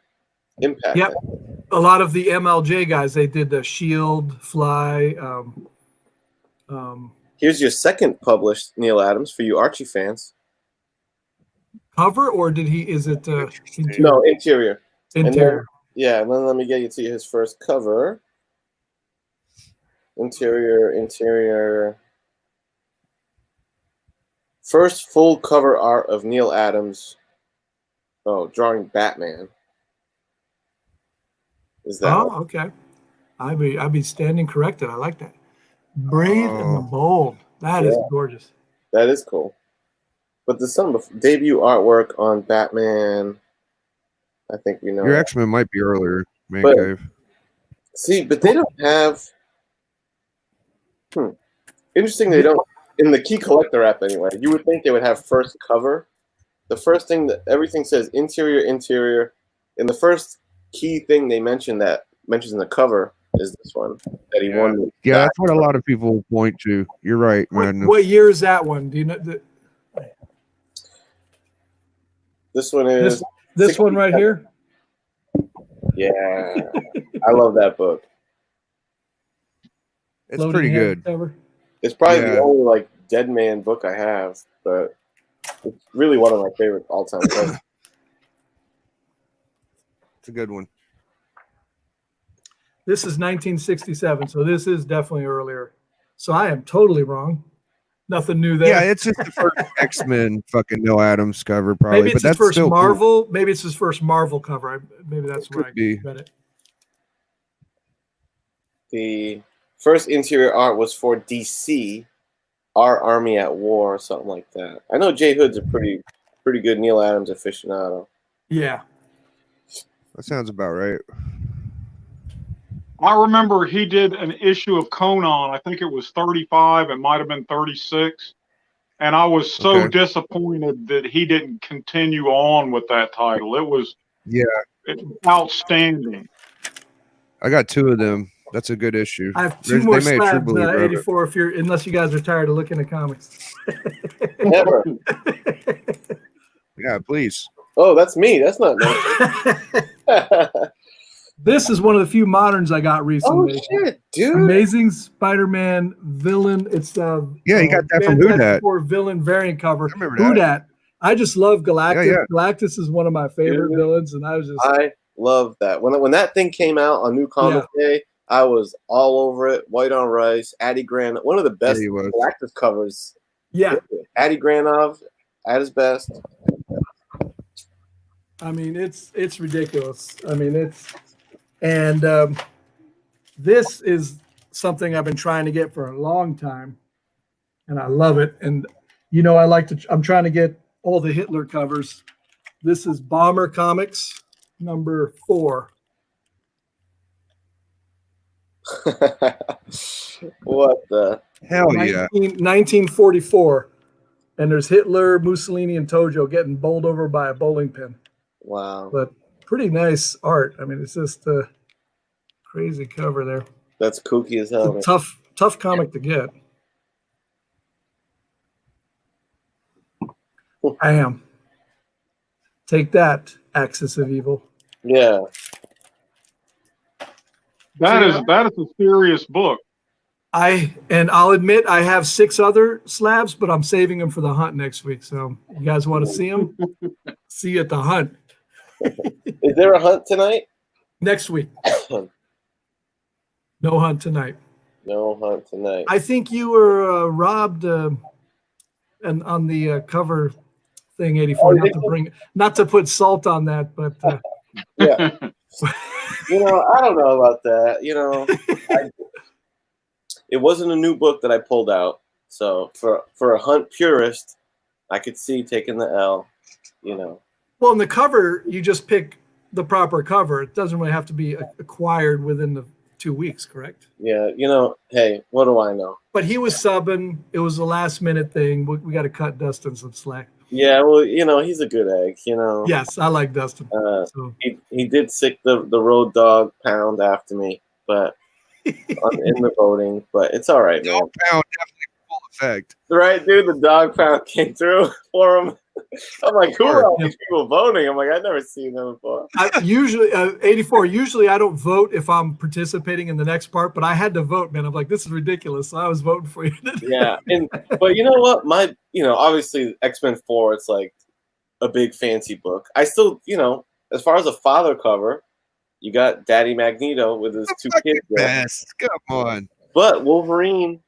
Impact. Yep. A lot of the MLJ guys, they did the Shield, Fly. Here's your second published Neil Adams for you Archie fans. Cover, or did he? Is it interior? No, interior. Interior. Yeah, and then let me get you to his first cover. Interior. First full cover art of Neil Adams. Oh, drawing Batman. Is that Oh, okay. I'd be standing corrected. I like that. Brave and the bold. That is gorgeous. that is cool. But there's some debut artwork on Batman. I think we know. Your X-Men might be earlier, Man But- Cave. See, but they don't have. Interesting. They don't in the Key Collector app anyway. You would think they would have first cover. The first thing that everything says interior, and the first key thing they mentioned that mentions in the cover is this one that he won. Yeah, that's what a lot of people point to. You're right, man. What year is that one? Do you know? This one is This one right here? yeah. I love that book. It's Floating pretty head good. cover. It's probably Yeah. the only like Dead Man book I have, but it's really one of my favorite all-time books. It's a good one. This is 1967, so this is definitely earlier. So I am totally wrong. Nothing new there. Yeah, it's just the first X-Men fucking Neil Adams cover, probably. Maybe it's but his that's first still cool. Marvel. Maybe it's his first Marvel cover. Maybe that's where I Could be. read it. The first interior art was for DC, Our Army at War, or something like that. I know Jay Hood's a pretty good Neil Adams aficionado. Yeah. That sounds about right. I remember he did an issue of Conan. I think it was 35. It might have been 36. And I was so Okay. disappointed that he didn't continue on with that title. It was outstanding. I got two of them. That's a good issue. I have two There's- more they made True slabs, Believer of it. 84, unless you guys are tired of looking at comics. Never. Yeah, please. Oh, that's me. That's not me. This is one of the few moderns I got Oh recently. shit, dude! Amazing Spider-Man villain. It's Yeah, you got that from Who Dat. Villain variant cover. I remember Who that. Dat. I just love Galactus. Yeah. Galactus is one of my favorite Yeah. villains, and I was just I love that. When that thing came out on New Comic Day, I was all over it. White on Rice, Addy Grant, one of the best he was. Galactus covers. yeah. Addy Granov at his best. I mean, it's ridiculous. I mean, this is something I've been trying to get for a long time, and I love it. And I'm trying to get all the Hitler covers. This is Bomber Comics number 4. What the? Hell yeah. 1944, and there's Hitler, Mussolini, and Tojo getting bowled over by a bowling pin. Wow, But pretty nice art. I mean, it's just a crazy cover there. that's kooky as hell. man. It's a tough comic to get. I am. Take that, Axis of Evil. Yeah. That is a serious book. I'll admit I have 6 other slabs, but I'm saving them for the hunt next week. So you guys want to see them? See you at the hunt Is there a hunt tonight? next week. No hunt tonight. No hunt tonight. I think you were robbed and on the cover thing, 84. Not to put salt on that, but Yeah. I don't know about that. It wasn't a new book that I pulled out. So for a hunt purist, I could see taking the L. Well, in the cover, you just pick the proper cover. It doesn't really have to be acquired within the 2 weeks, correct? Yeah. Hey, what do I know? But he was subbing. It was a last minute thing. We got to cut Dustin some slack. Yeah. Well, he's a good egg. Yes, I like Dustin. So. He did sick the road dog pound after me, but in the voting. But it's all right, man. Dog pound definitely full effect. Right, dude. The dog pound came through for him. I'm like, who are all these people voting? I'm like, I've never seen them before. Usually, 84. Usually, I don't vote if I'm participating in the next part, but I had to vote, man. I'm like, this is ridiculous. So I was voting for you. Yeah, but you know what? Obviously, X-Men 4. It's like a big fancy book. I still, as far as a father cover, you got Daddy Magneto with his 2 kids. Best. Come on. But Wolverine,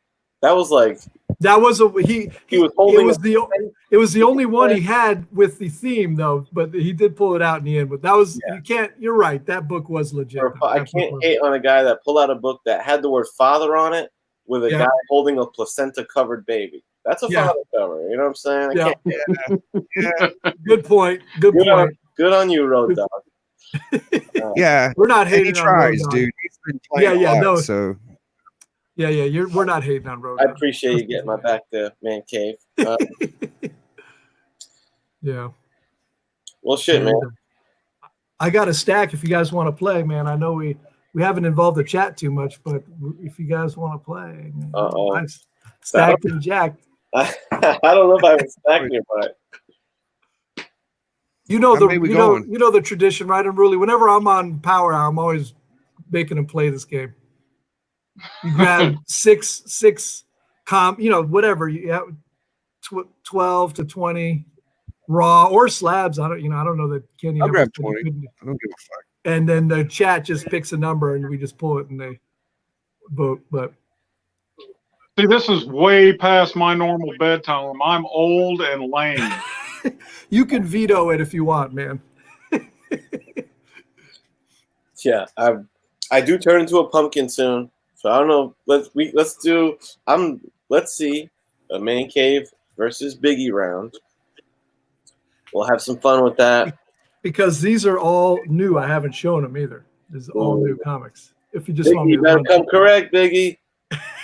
that was like. That was he was holding. It was the only one he had with the theme though, but he did pull it out in the end. But that was You're right. That book was legit. I can't hate on a guy that pulled out a book that had the word father on it with a guy holding a placenta covered baby. That's a father cover. You know what I'm saying? Yeah. Good point. Good point. Good on you, Road Dog. Yeah, we're not hating. He tries, on dude. He's been playing a lot, so. Yeah. We're not hating on Road. I appreciate you getting my back there, Man Cave. Yeah. Well, shit, man. I got a stack if you guys want to play, man. I know we haven't involved the chat too much, but if you guys want to play, I'm stacked and jacked. I don't know if I have stacked you, but you know the tradition, right? And really, whenever I'm on Power Hour, I'm always making them play this game. You grab six whatever you have, 12 to 20 raw or slabs. I don't know that Kenny. I'll grab 20. I don't give a fuck. And then the chat just picks a number and we just pull it and they vote. But see, this is way past my normal bedtime. I'm old and lame. You can veto it if you want, man. Yeah, I do turn into a pumpkin soon. So I don't know. Let's see a Man Cave versus Biggie round. We'll have some fun with that. Because these are all new. I haven't shown them either. This is all new comics. If you just Biggie, want me to better come correct, Biggie.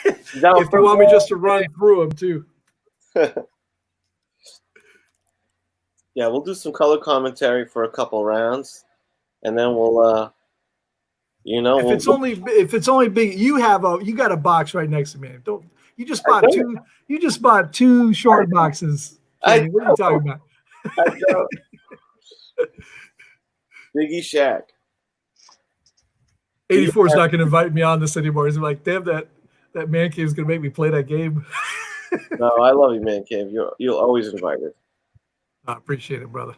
if you want me just to run through them too. Yeah, we'll do some color commentary for a couple rounds, and then we'll if it's only big, you got a box right next to me. You just bought two short boxes. What are you talking about? Biggie Shaq. 84 is not going to invite me on this anymore. He's like, damn, that Man Cave is going to make me play that game. No, I love you, Man Cave. You're always invited. I appreciate it, brother.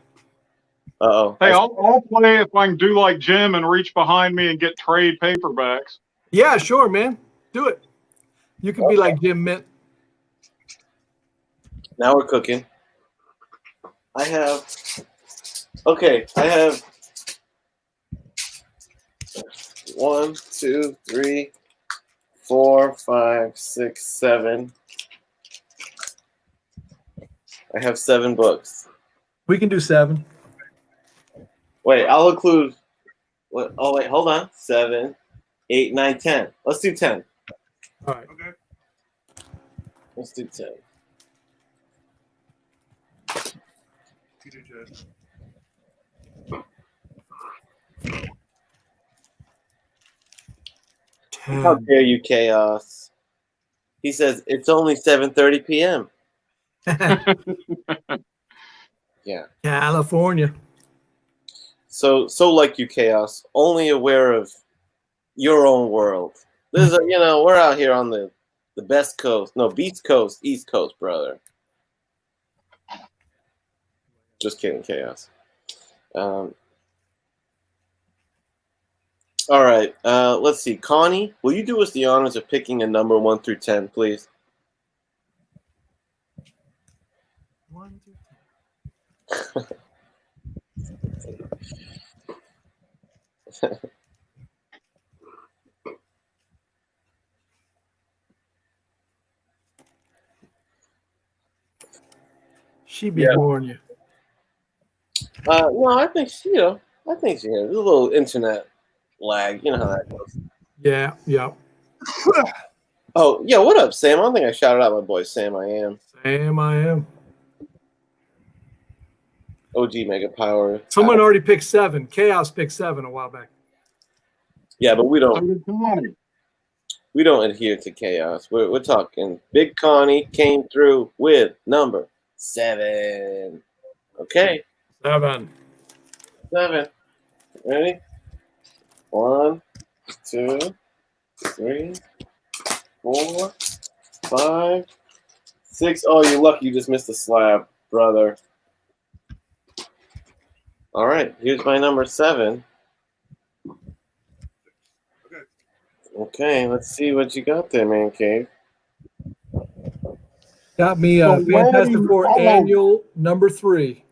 Uh-oh. Hey, I'll play if I can do like Jim and reach behind me and get trade paperbacks. Yeah, sure, man. Do it. You can be like Jim Mint. Now we're cooking. I have 1, 2, 3, 4, 5, 6, 7. I have 7 books. We can do 7. Wait, I'll include. What? Oh wait, hold on. 7, 8, 9, 10. Let's do 10. All right. Okay. Let's do 10. How dare you, Chaos? He says it's only 7:30 p.m. Yeah. California. So like you, Chaos, only aware of your own world. This is we're out here on the best coast. No, Beast Coast, East Coast, brother. Just kidding, Chaos. All right. Let's see. Connie, will you do us the honors of picking a number 1 through 10, please? 1 through 10. She be born you. No, I think she has. There's a little internet lag. You know how that goes. Yeah. Oh, yeah. What up, Sam? I don't think I shouted out my boy Sam. I am. Sam, I am. OG Mega Power. Someone already picked 7. Chaos picked 7 a while back. Yeah, but we So don't. did Connie. We don't adhere to chaos. We're talking. Big Connie came through with number 7. Okay, 7. 7. Ready? 1, 2, 3, 4, 5, 6. Oh, you're lucky you just missed the slab, brother. All right, here's my number 7. Okay, let's see what you got there, Man Cave. Got me So Fantastic Lottie- Four oh. annual number 3.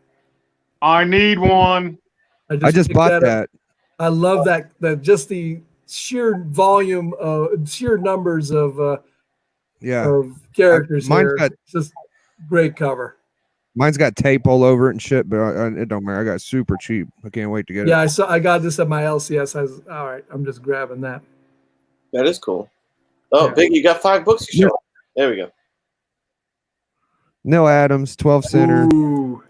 I need one. I just picked bought up. that. I love that just the sheer volume, sheer numbers of characters Mine's here. got- It's just great cover. Mine's got tape all over it and shit, but it don't matter. I got it super cheap. I can't wait to get Yeah, it. I got this at my LCS. I was all right. I'm just grabbing that. That is cool. Oh, Yeah. Big, you got 5 books to show. There we go. Neil Adams, 12 center. Ooh,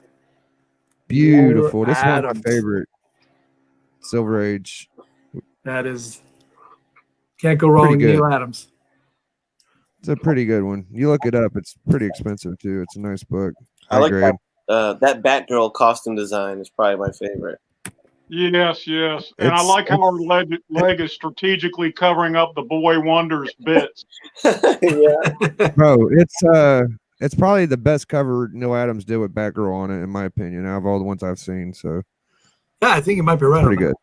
Beautiful. This one's my Adams. favorite. Silver Age. that is can't go wrong with Pretty good. Neil Adams. It's a pretty good one. You look it up. It's pretty expensive too. It's a nice book. I High like grade. that Batgirl costume design is probably my favorite. Yes. And I It's- like how our leg is strategically covering up the Boy Wonders bits. Yeah. Bro, it's probably the best cover Neil Adams did with Batgirl on it, in my opinion, out of all the ones I've seen. So Yeah, I think you might be right. on pretty that. good.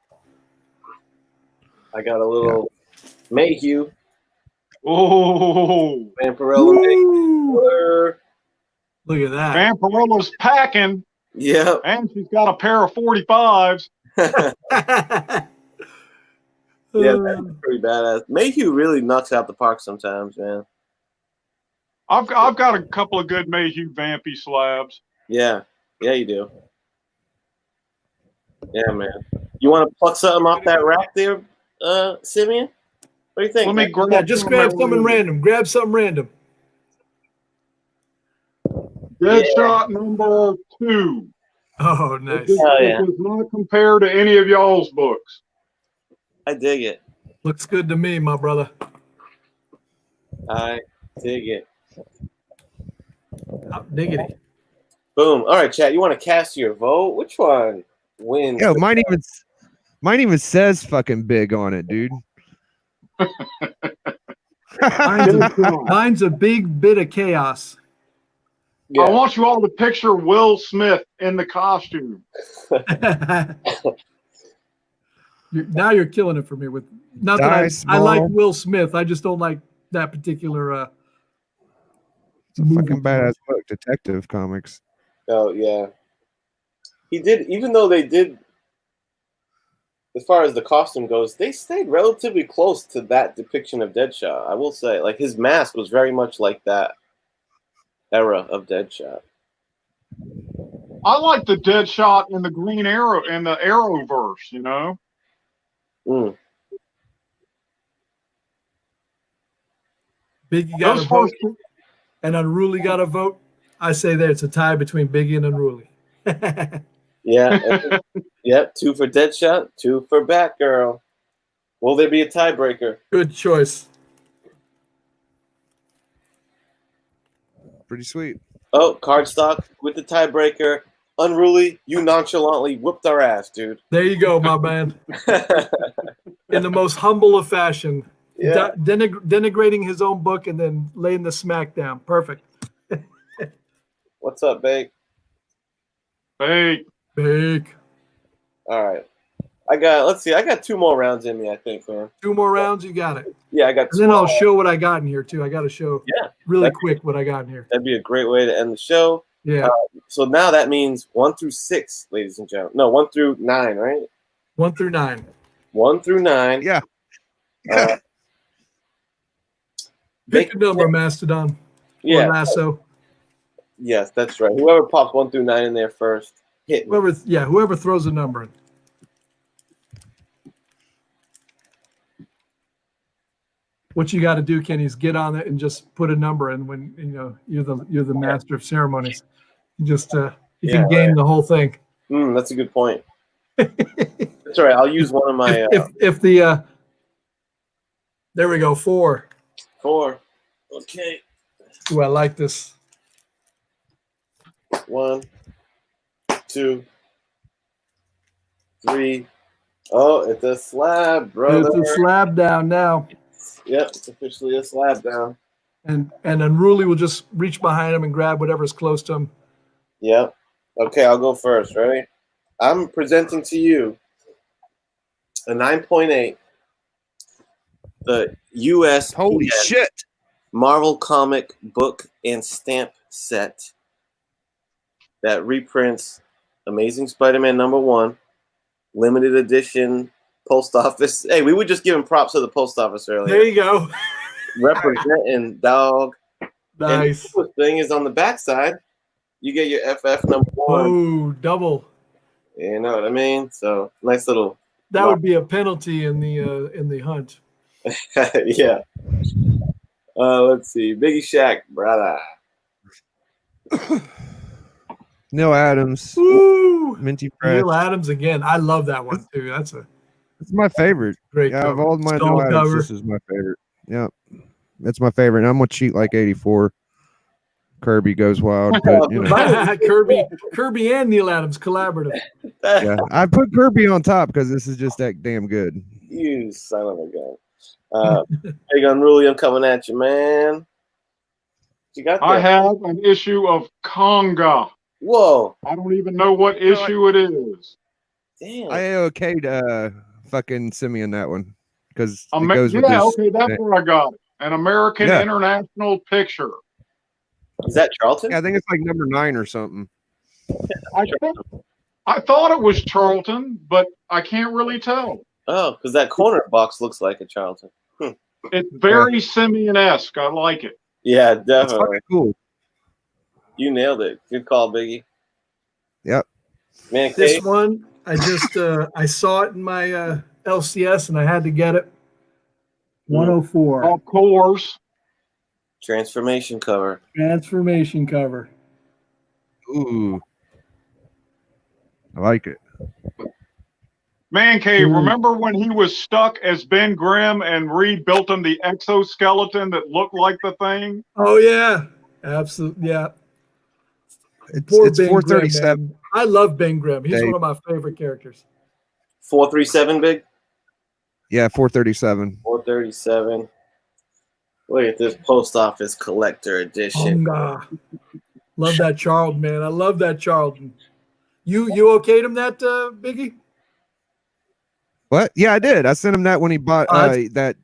I got a little Mayhew, Oh, Vampirella Woo! Mayhew. Look at that. Vampirella's packing, Yeah. and she's got a pair of 45s. Yeah, that's pretty badass. Mayhew really knocks out the park sometimes, man. I've got a couple of good Mayhew Vampy slabs. Yeah, you do. Yeah, man. You want to pluck something off that rack there, Simeon? What do you think? Let me man? grab. Yeah, just grab something random. Grab something random. Deadshot number 2. Oh, It nice. does, Oh, it yeah. does not compare to any of y'all's books. I dig it. Looks good to me, my brother. I dig it. Oh, diggity. Boom. All right, chat. You want to cast your vote? Which one wins? Yo, mine even says fucking big on it, dude. Mine's a big bit of chaos. Yeah. I want you all to picture Will Smith in the costume. Now you're killing it for me with not Die that I small. like Will Smith. I just don't like that particular It's a fucking badass book, Detective Comics. Oh yeah. He did. Even though they did, as far as the costume goes, they stayed relatively close to that depiction of Deadshot. I will say, like his mask was very much like that era of Deadshot. I like the Deadshot in the Green Arrow and the Arrowverse. You know, Mm. Biggie got those a vote first. and Unruly got a vote. I say that it's a tie between Biggie and Unruly. Yeah. Yep. 2 for Deadshot, 2 for Batgirl. Will there be a tiebreaker? Good choice. Pretty sweet. Oh, card stock with the tiebreaker. Unruly, you nonchalantly whooped our ass, dude. There you go, my man. In the most humble of fashion, Yeah. denigrating his own book and then laying the smack down. Perfect. What's up, babe? Hey, Big. All right. I got 2 more rounds in me, I think, man. 2 more rounds, you got it. Yeah, I got 2 And then I'll more. show what I got in here too. I got to show Yeah, really that'd quick what I got in here. That'd be a great way to end the show. Yeah, So now that means 1 through 6, ladies and gentlemen. No, 1 through 9, right? 1 through 9. 1 through 9. Yeah. Uh, Pick a number, Mastodon. yeah. Or Lasso. Yes, that's right. Whoever pops 1 through 9 in there first, hit me. Whoever throws a number in. What you got to do, Kenny, is get on it and just put a number in when you're the master of ceremonies. You can game the whole thing. That's a good point. That's all right. I'll use one of my If the there we go, 4. 4. Okay. Ooh, I like this. 1, 2, 3. Oh, it's a slab, brother. It's a slab down now. Yep, it's officially a slab down. And Unruly will just reach behind him and grab whatever's close to him. Yep. Okay, I'll go first. Ready? I'm presenting to you a 9.8, the US Holy shit. Marvel comic book and stamp set that reprints Amazing Spider-Man #1, limited edition, post office. Hey, we were just giving props to the post office earlier. There you go. Representing, dog. Nice. And the thing is on the backside, you get your FF #1. Oh, double. You know what I mean? So nice little. That would be a penalty in the hunt. Yeah. Let's see. Biggie Shaq, brother. Neil Adams. Woo! Minty Fresh. Neil Adams again. I love that one too. That's a It's my favorite. great Yeah, of cover. all my Skull Neil Adams, cover. this is my favorite. Yep. That's my favorite. And I'm gonna cheat like 84. Kirby goes wild, but you know. Kirby and Neil Adams collaborative. Yeah, I put Kirby on top because this is just that damn good. You son of a gun. Big Unruly, I'm coming at you, man. You got that? I have an issue of Conga. Whoa. I don't even know what issue it is. Damn. I okayed fucking Simeon that one because it goes with Yeah, this. okay, that's where I got it. An American Yeah. International Picture. Is that Charlton? Yeah, I think it's like number 9 or something. I thought it was Charlton, but I can't really tell. Oh, because that corner box looks like a Charlton. It's very Simeon-esque. I like it. Yeah, It's definitely. fucking cool. You nailed it. Good call, Biggie. Yep. Man, This Kate, one, I just I saw it in my LCS and I had to get it. 104 Of course. transformation cover. transformation cover. Ooh. I like it. Man Cave, Mm. remember when he was stuck as Ben Grimm and Reed built him the exoskeleton that looked like the thing? Oh yeah, absolutely. Yeah, It's Poor 437. man. I love Ben Grimm. He's Dave. one of my favorite characters. 437, Big? Yeah, 437. 437. Look at this post office collector edition. Unga. Love that Charlton, man. I love that Charlton. You okayed him that Biggie? What? Yeah, I did. I sent him that when he bought that's-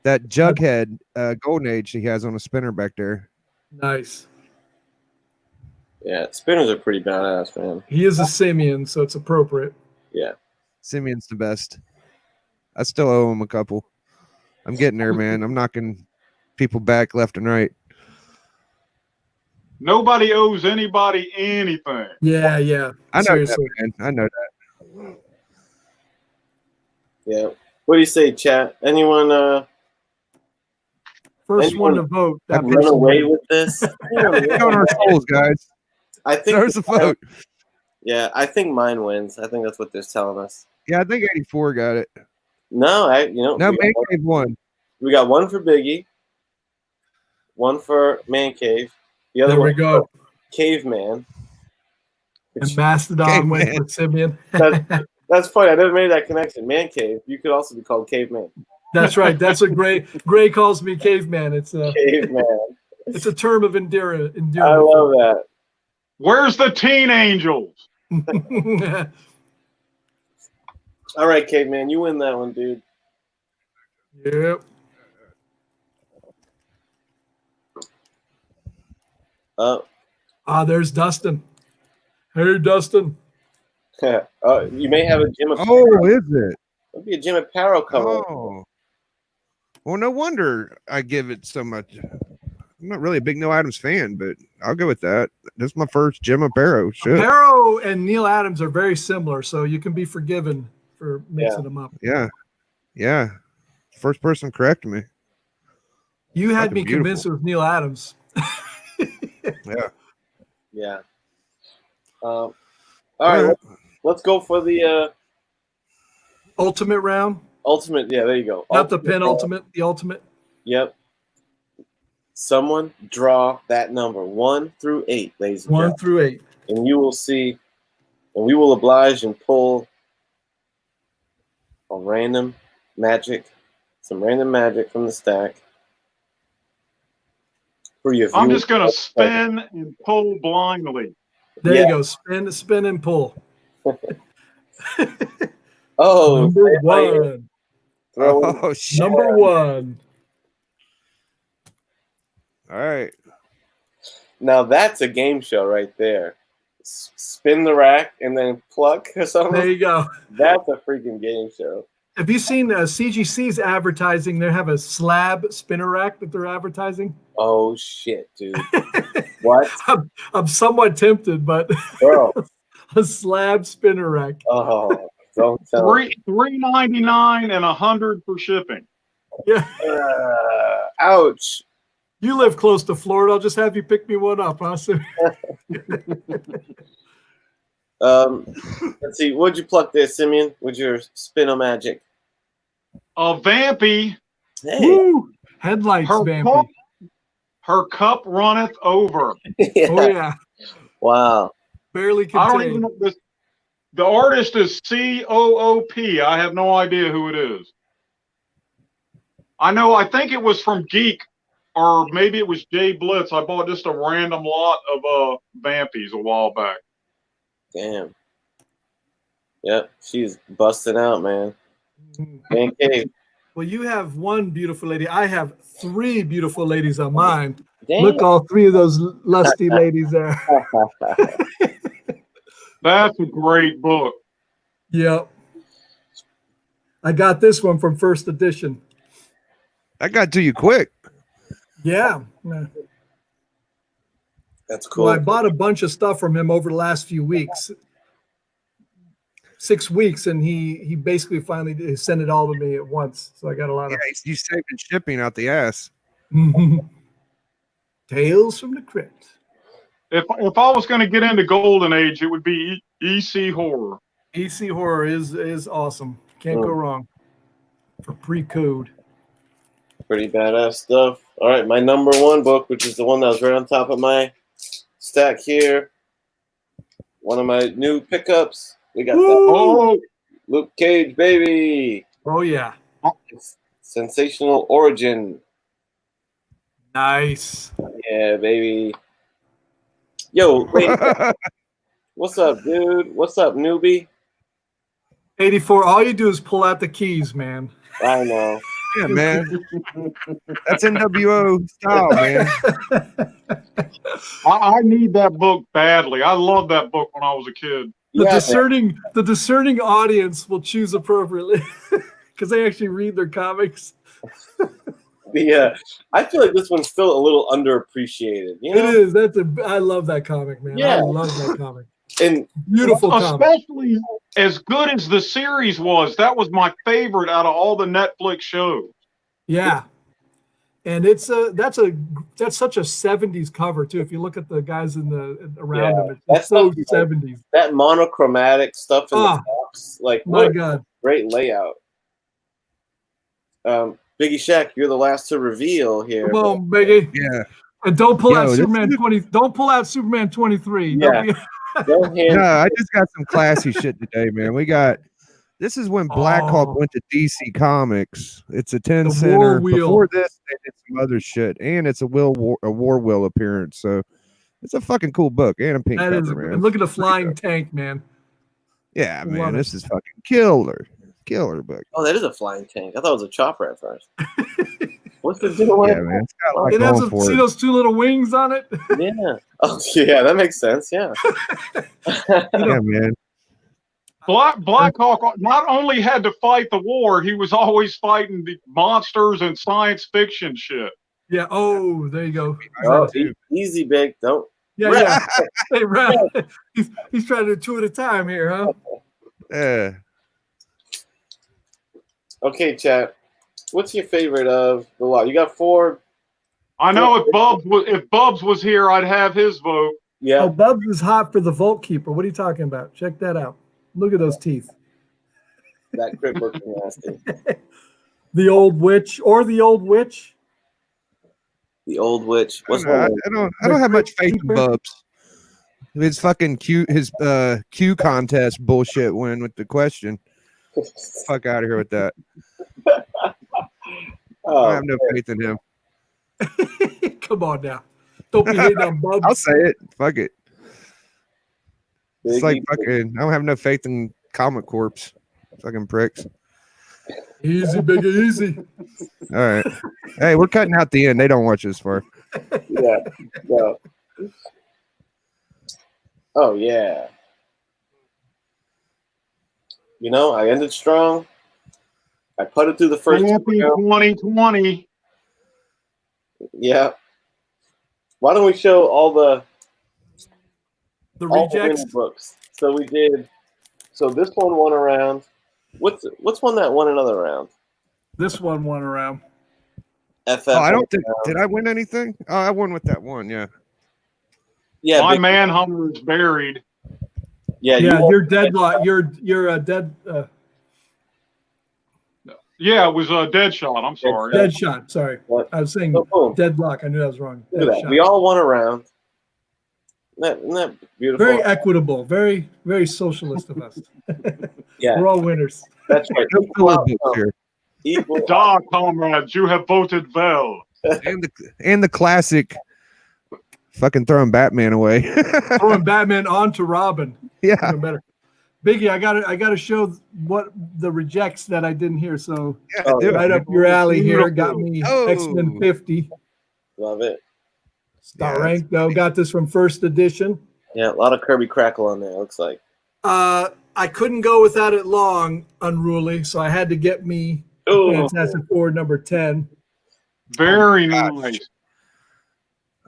that Jughead Golden Age he has on a spinner back there. Nice. Yeah, spinners are pretty badass, man. He is a Simeon, so it's appropriate. Yeah. Simeon's the best. I still owe him a couple. I'm getting there, man. I'm knocking people back left and right. Nobody owes anybody anything. Yeah, yeah. I know Seriously. that, man. I know that. Yeah. What do you say, chat? Anyone First Anyone one to vote. That have run person away wins. with this? It's on our souls, guys. I think There's a vote. Yeah, I think mine wins. I think that's what they're telling us. Yeah, I think 84 got it. No, No, we Man got, Cave won. we got one for Biggie, one for Man Cave, The other There we one, go. Caveman. And Mastodon went Caveman. for Simeon. That's funny. I never made that connection. Man cave. You could also be called Caveman. That's right. That's what Gray calls me caveman. It's a term of endearment. I love that. Where's the Teen Angels? All right, Caveman, you win that one, dude. Yep. There's Dustin. Hey, Dustin. You may have a Jim. Oh, is it? It'll be a Jim Aparo cover. Oh. Well, no wonder I give it so much. I'm not really a big Neil Adams fan, but I'll go with that. This is my first Jim Aparo. Shit. Aparo and Neil Adams are very similar, so you can be forgiven for mixing them up. Yeah. Yeah. First person correct me. You had Fucking me beautiful. convinced it was Neil Adams. Yeah. Yeah. All right, let's go for the Ultimate round. ultimate. Yeah, there you go. Not the Ultimate penultimate, the ultimate. Yep. Someone draw that number 1 through 8, ladies and 1 gentlemen. through 8. And you will see, and we will oblige and pull some random magic from the stack for you. I'm just going to spin and pull blindly. There you go. Spin, and pull. Oh, Number 1. Oh, shit. Number 1. All right. Now that's a game show right there. Spin the rack and then pluck or something. There you go. That's a freaking game show. Have you seen CGC's advertising? They have a slab spinner rack that they're advertising. Oh shit, dude! What? I'm somewhat tempted, but Bro. a slab spinner rack. Oh, don't tell me. $3.99 and $100 for shipping. Yeah. Ouch. You live close to Florida. I'll just have you pick me one up, huh? Let's see. What'd you pluck there, Simeon? With your Spin-O-Magic? A Vampy. Hey. Woo! Headlights, Her Vampy. Her cup runneth over. Yeah. Oh yeah. Wow. Barely I don't even contained. know. The artist is COOP. I have no idea who it is. I think it was from Geek, or maybe it was Jay Blitz. I bought just a random lot of Vampies a while back. Damn. Yep. She's busting out, man. Man cave. Well, you have one beautiful lady. I have 3 beautiful ladies on mine. Damn. Look, all 3 of those lusty ladies there. That's a great book. Yep. I got this one from first edition. That got to you quick. Yeah. That's cool. Well, I bought a bunch of stuff from him over the last few weeks. 6 weeks, and he basically finally sent it all to me at once. So I got a lot Yeah, of you saving shipping out the ass. Tales from the Crypt. If I was going to get into Golden Age, it would be EC Horror. EC Horror is awesome. Can't go wrong for pre-code. Pretty badass stuff. All right, my number 1 book, which is the one that was right on top of my stack here. One of my new pickups. We got that. Oh, Luke Cage, baby. Oh yeah. Sensational Origin. Nice. Yeah, baby. Yo, wait. What's up, dude? What's up, newbie? 84. All you do is pull out the keys, man. I know. Yeah, man. That's NWO style, man. I need that book badly. I loved that book when I was a kid. The discerning audience will choose appropriately because they actually read their comics. Yeah, I feel like this one's still a little underappreciated. You know? It is. I love that comic, man. Yeah. I love that comic. And Beautiful comic. Especially as good as the series was, that was my favorite out of all the Netflix shows. Yeah. And that's such a 70s cover too. If you look at the guys around them, it's so 70s. that monochromatic stuff in the tops, like My what God. a great layout. Biggie Shack, you're the last to reveal here. Come on, Biggie. Yeah. And don't pull Yo, out this Superman is- 20. Don't pull out Superman 23. Yeah. Don't be- Don't hand No, I just got some classy shit today, man. This is when Black Hawk Oh. went to DC Comics. It's a 10 The center. War Wheel. Before this, they did some other shit, and it's a War Wheel appearance. So it's a fucking cool book and a pink That cover, is. man. And look at the flying tank, man. Yeah, Love man, it. this is fucking killer book. Oh, that is a flying tank. I thought it was a chopper at first. What's the deal with Yeah, man, it's got a lot It has going for see it. those two little wings on it. Yeah. Oh, yeah, that makes sense. Yeah. Yeah, man. Black Hawk not only had to fight the war, he was always fighting the monsters and science fiction shit. Yeah. Oh, there you go. Oh, easy, big. Don't. Yeah, yeah. Hey, right. He's trying to do two at a time here, huh? Yeah. Okay, chat. What's your favorite of the lot? You got 4. I know if Bubs was here, I'd have his vote. Yeah. Oh, Bubs is hot for the Vault Keeper. What are you talking about? Check that out. Look at those teeth. That crypt looks nasty. The old witch or the old witch. The old witch. What's I one? I don't have much faith in Bubs. His fucking Q contest bullshit win with the question. Fuck out of here with that. I Oh, have no faith in him. Come on now. Don't be hating on Bubs. I'll say it. Fuck it. It's Biggie, like fucking. I don't have no faith in Comic Corps. Fucking pricks. Easy, big easy. All right. Hey, we're cutting out the end. They don't watch this far. Yeah. No. Oh yeah. You know, I ended strong. I put it through the first. Happy 2020. Yeah. Why don't we show all the Rejects. winning books? So we did. So this one won a round. What's one that won another round? This one went around. FF. Oh, I don't think. Did I win anything? Oh, I won with that one. Yeah. Yeah. My big- Manhunter is buried. Yeah. Yeah, you won. you're deadlock. You're a dead Yeah, it was a Deadshot. I'm sorry. Dead- dead shot. Sorry, What? I was saying So boom. deadlock. I knew that was wrong. Look at Dead that. shot. We all won a round. Isn't that beautiful? Very equitable. Very very socialist of us. Yeah, We're all winners. that's right. No Equal filler outcome. books here. Equal. Da, comrades, you have voted well. And the classic. Fucking throwing Batman away. Throwing Batman onto Robin. Yeah. Even better. Biggie, I gotta show what the rejects that I didn't hear. So Yeah, Oh, dude. right up your alley here. Got me Oh. X-Men 50. Love it. Star Yeah, rank though. Got this from first edition. Yeah, a lot of Kirby Crackle on there. Looks like. I couldn't go without it long, Unruly, so I had to get me Oh, Fantastic Four number 10. Very gosh. nice.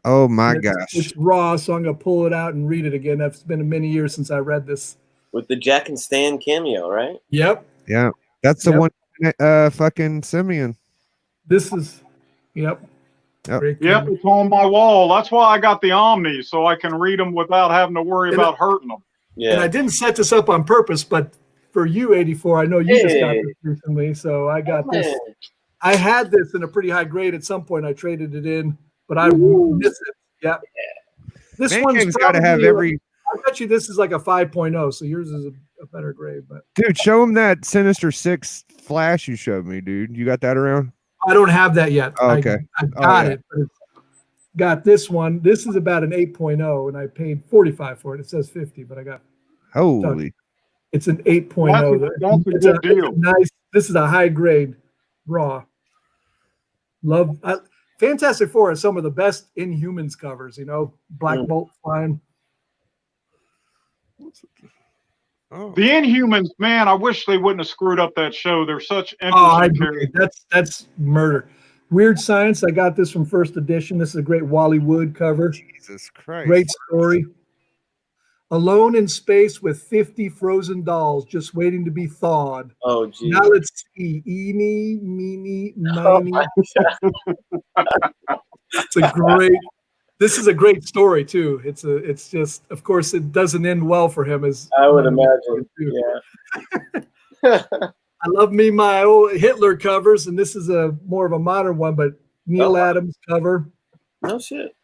Oh my It's- gosh. It's raw, so I'm gonna pull it out and read it again. It's been many years since I read this. with the Jack and Stan cameo, right? Yep. Yeah. That's the Yep. one fucking Simeon. This is yep. Yep. Great Yep, cover. it's on my wall. That's why I got the Omni, so I can read them without having to worry And about hurting them. And I Yeah. didn't set this up on purpose, but for you, 84, I know you just got Hey. this recently, so I got this. I had this in a pretty high grade at some point. I traded it in, but I missed it. Yep. This Man one's Cave's got to have probably- every. I bet you this is like a 5.0, so yours is a better grade. But Dude, show him that Sinister Six flash you showed me, dude. You got that around? I don't have that yet. Oh, okay. I got yeah. it, but it's got this one. This is about an 8.0, and I paid 45 for it. It says 50, but I got Holy. it's an 8.0. That's a It's good deal. it's nice. This is a high grade raw. Love Fantastic Four has some of the best Inhumans covers. You know, Black Bolt flying. Oh. The Inhumans, man, I wish they wouldn't have screwed up that show. They're such Oh, I interesting agree. characters. That's murder. Weird Science. I got this from first edition. This is a great Wally Wood cover. Jesus Christ. Great story. Alone in space with 50 frozen dolls just waiting to be thawed. Oh, geez. Now let's see. Eeny, meeny, Oh, miny. It's a great. This is a great story too. It's just, of course, it doesn't end well for him. As I would imagine. Yeah. I love me my old Hitler covers, and this is a more of a modern one, but Neil Oh. Adams cover. No shit.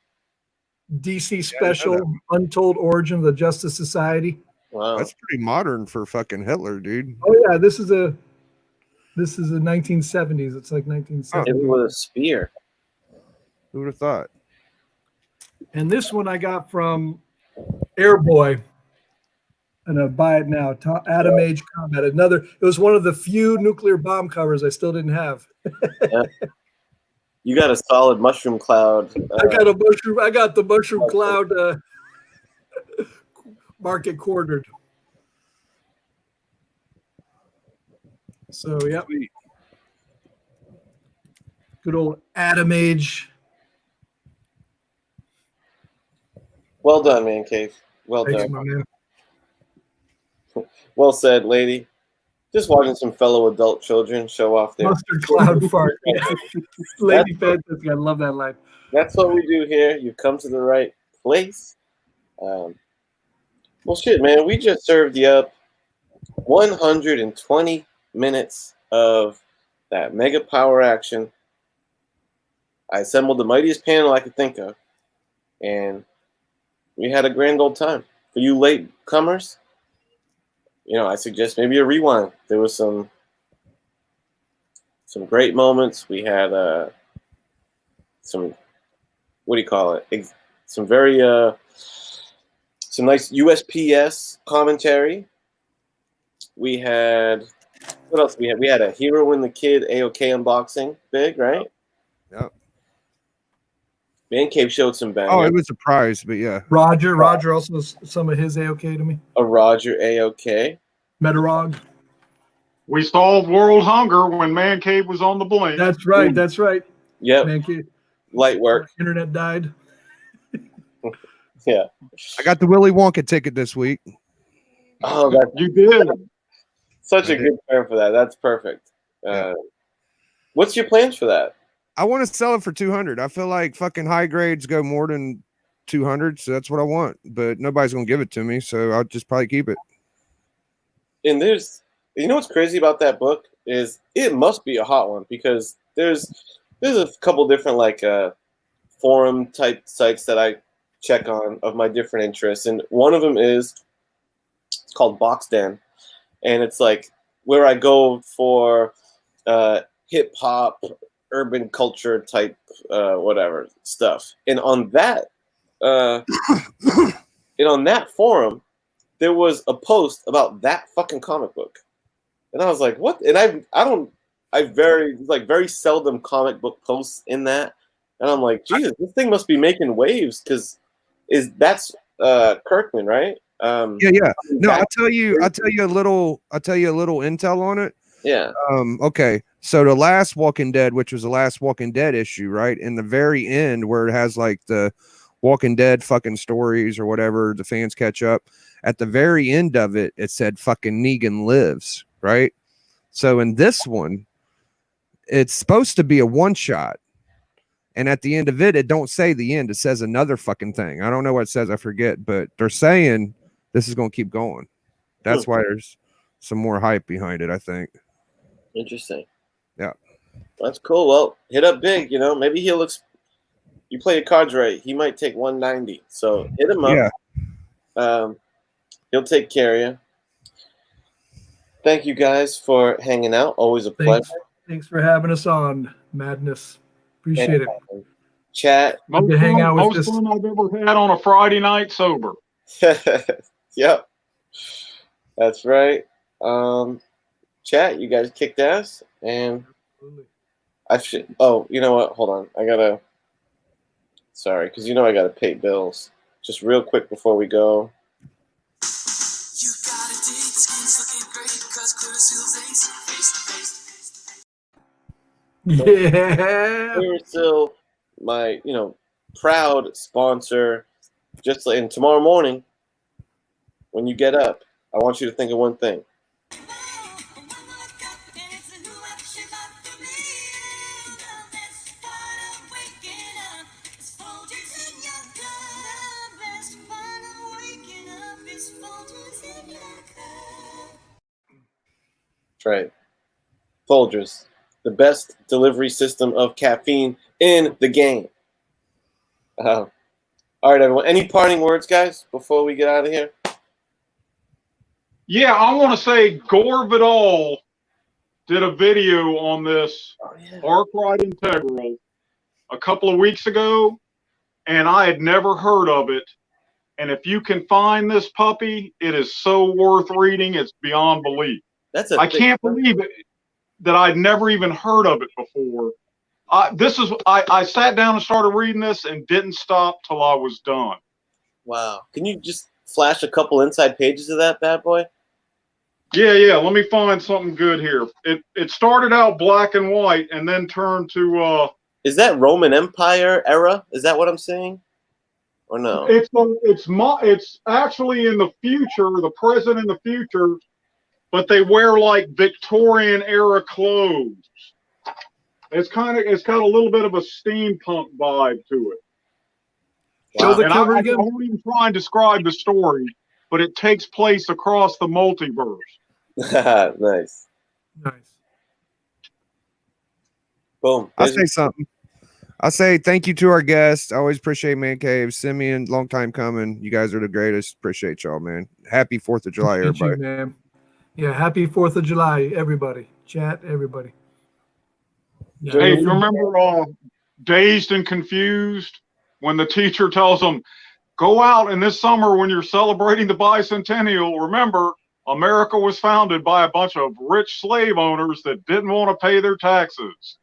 DC special, Untold Origin of the Justice Society. Wow. That's pretty modern for fucking Hitler, dude. Oh yeah, this is a 1970s. It's like 1970s. It was a spear. Who would have thought? And this one I got from Airboy. And I buy it now. Atom Age Combat. It was one of the few nuclear bomb covers I still didn't have. You got a solid mushroom cloud. I got the mushroom cloud market quartered. So yeah. Good old Atom Age. Well done, man cave. Well Thanks, done. my man. Well said, lady. Just watching some fellow adult children show off their Mustard cloud fart. Lady Fantastic. I love that line. That's what we do here. You've come to the right place. Well, shit, man. We just served you up 120 minutes of that mega power action. I assembled the mightiest panel I could think of, and we had a grand old time. For you late comers, I suggest maybe a rewind. There was some great moments. We had some, what do you call it? Some very some nice USPS commentary. We had, what else we had? We had a Hero in the Kid AOK unboxing, big, right? Yep. Man Cave showed some bangers. Oh, it was a prize, but yeah. Roger also some of his AOK to me. A Roger AOK. Metarog. We solved world hunger when Man Cave was on the blink. That's right. That's right. Yep. Man Cave. Light work. Internet died. Yeah. I got the Willy Wonka ticket this week. Oh, that's You did. such a good term for that. That's perfect. What's your plans for that? I want to sell it for 200. I feel like fucking high grades go more than 200, so that's what I want. But nobody's gonna give it to me, so I'll just probably keep it. And there's, what's crazy about that book is it must be a hot one because there's a couple different like forum type sites that I check on of my different interests, and one of them it's called Boxden, and it's like where I go for hip hop, urban culture type whatever stuff. And on that forum, there was a post about that fucking comic book, and I was like, "What?" And I very seldom comic book posts in that, and I'm like, Jesus, this thing must be making waves because that's Kirkman, right? Yeah. No, I'll tell you a little intel on it. Yeah. Okay. So the last Walking Dead, which was the last Walking Dead issue, right? In the very end, where it has like the Walking Dead fucking stories or whatever, the fans catch up. At the very end of it, it said fucking Negan lives, right? So in this one, it's supposed to be a one shot. And at the end of it, it don't say the end. It says another fucking thing. I don't know what it says. I forget, but they're saying this is going to keep going. That's why there's some more hype behind it, I think. Interesting. Yeah. That's cool. Well, hit up Big, maybe you play your cards right. He might take 190. So hit him up. Yeah. He'll take care of you. Thank you guys for hanging out. Always a pleasure. Thanks for having us on, Madness. Appreciate it. Chat. Most to hang out with most this- fun I've ever had on a Friday night sober. Yep. That's right. Chat, you guys kicked ass. And I should. Oh, you know what? Hold on. Sorry, because I gotta pay bills. Just real quick before we go. You got a dig, skin's looking great, cause Clearasil's ace, face to face. Yeah. Clearasil, my proud sponsor. And tomorrow morning, when you get up, I want you to think of one thing. That's right. Folgers, the best delivery system of caffeine in the game. All All right, everyone. Any parting words, guys, before we get out of here? Yeah, I want to say Gore Vidal did a video on this Oh, yeah. Arkwright Integral a couple of weeks ago, and I had never heard of it. And if you can find this puppy, it is so worth reading. It's beyond belief. I can't believe it that I'd never even heard of it before. I sat down and started reading this and didn't stop till I was done. Wow. Can you just flash a couple inside pages of that bad boy? Yeah. Let me find something good here. It started out black and white and then turned to Is that Roman Empire era? Is that what I'm saying? Or no? It's actually in the future, the present in the future, but they wear like Victorian era clothes. It's got a little bit of a steampunk vibe to it. Show the And cover I again. won't even try and describe the story, but it takes place across the multiverse. Nice. Nice. Boom. I'll say something. I'll say thank you to our guests. I always appreciate Man Cave. Simeon, long time coming. You guys are the greatest. Appreciate y'all, man. Happy 4th of July, Thank you, everybody. man. Yeah, happy 4th of July, everybody. Chat, everybody. Yeah, Hey, you remember Dazed and Confused when the teacher tells them, go out in this summer when you're celebrating the bicentennial. Remember, America was founded by a bunch of rich slave owners that didn't want to pay their taxes.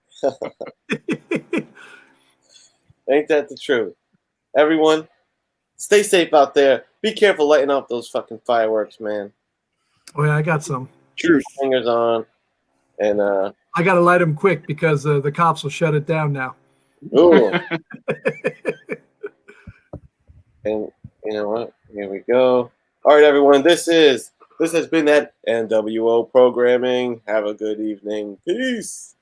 Ain't that the truth? Everyone, stay safe out there. Be careful lighting up those fucking fireworks, man. Oh, yeah, I got some. Cheers. Fingers on. And, I got to light them quick because the cops will shut it down now. ooh. And you know what? Here we go. All right, everyone. This has been that NWO programming. Have a good evening. Peace.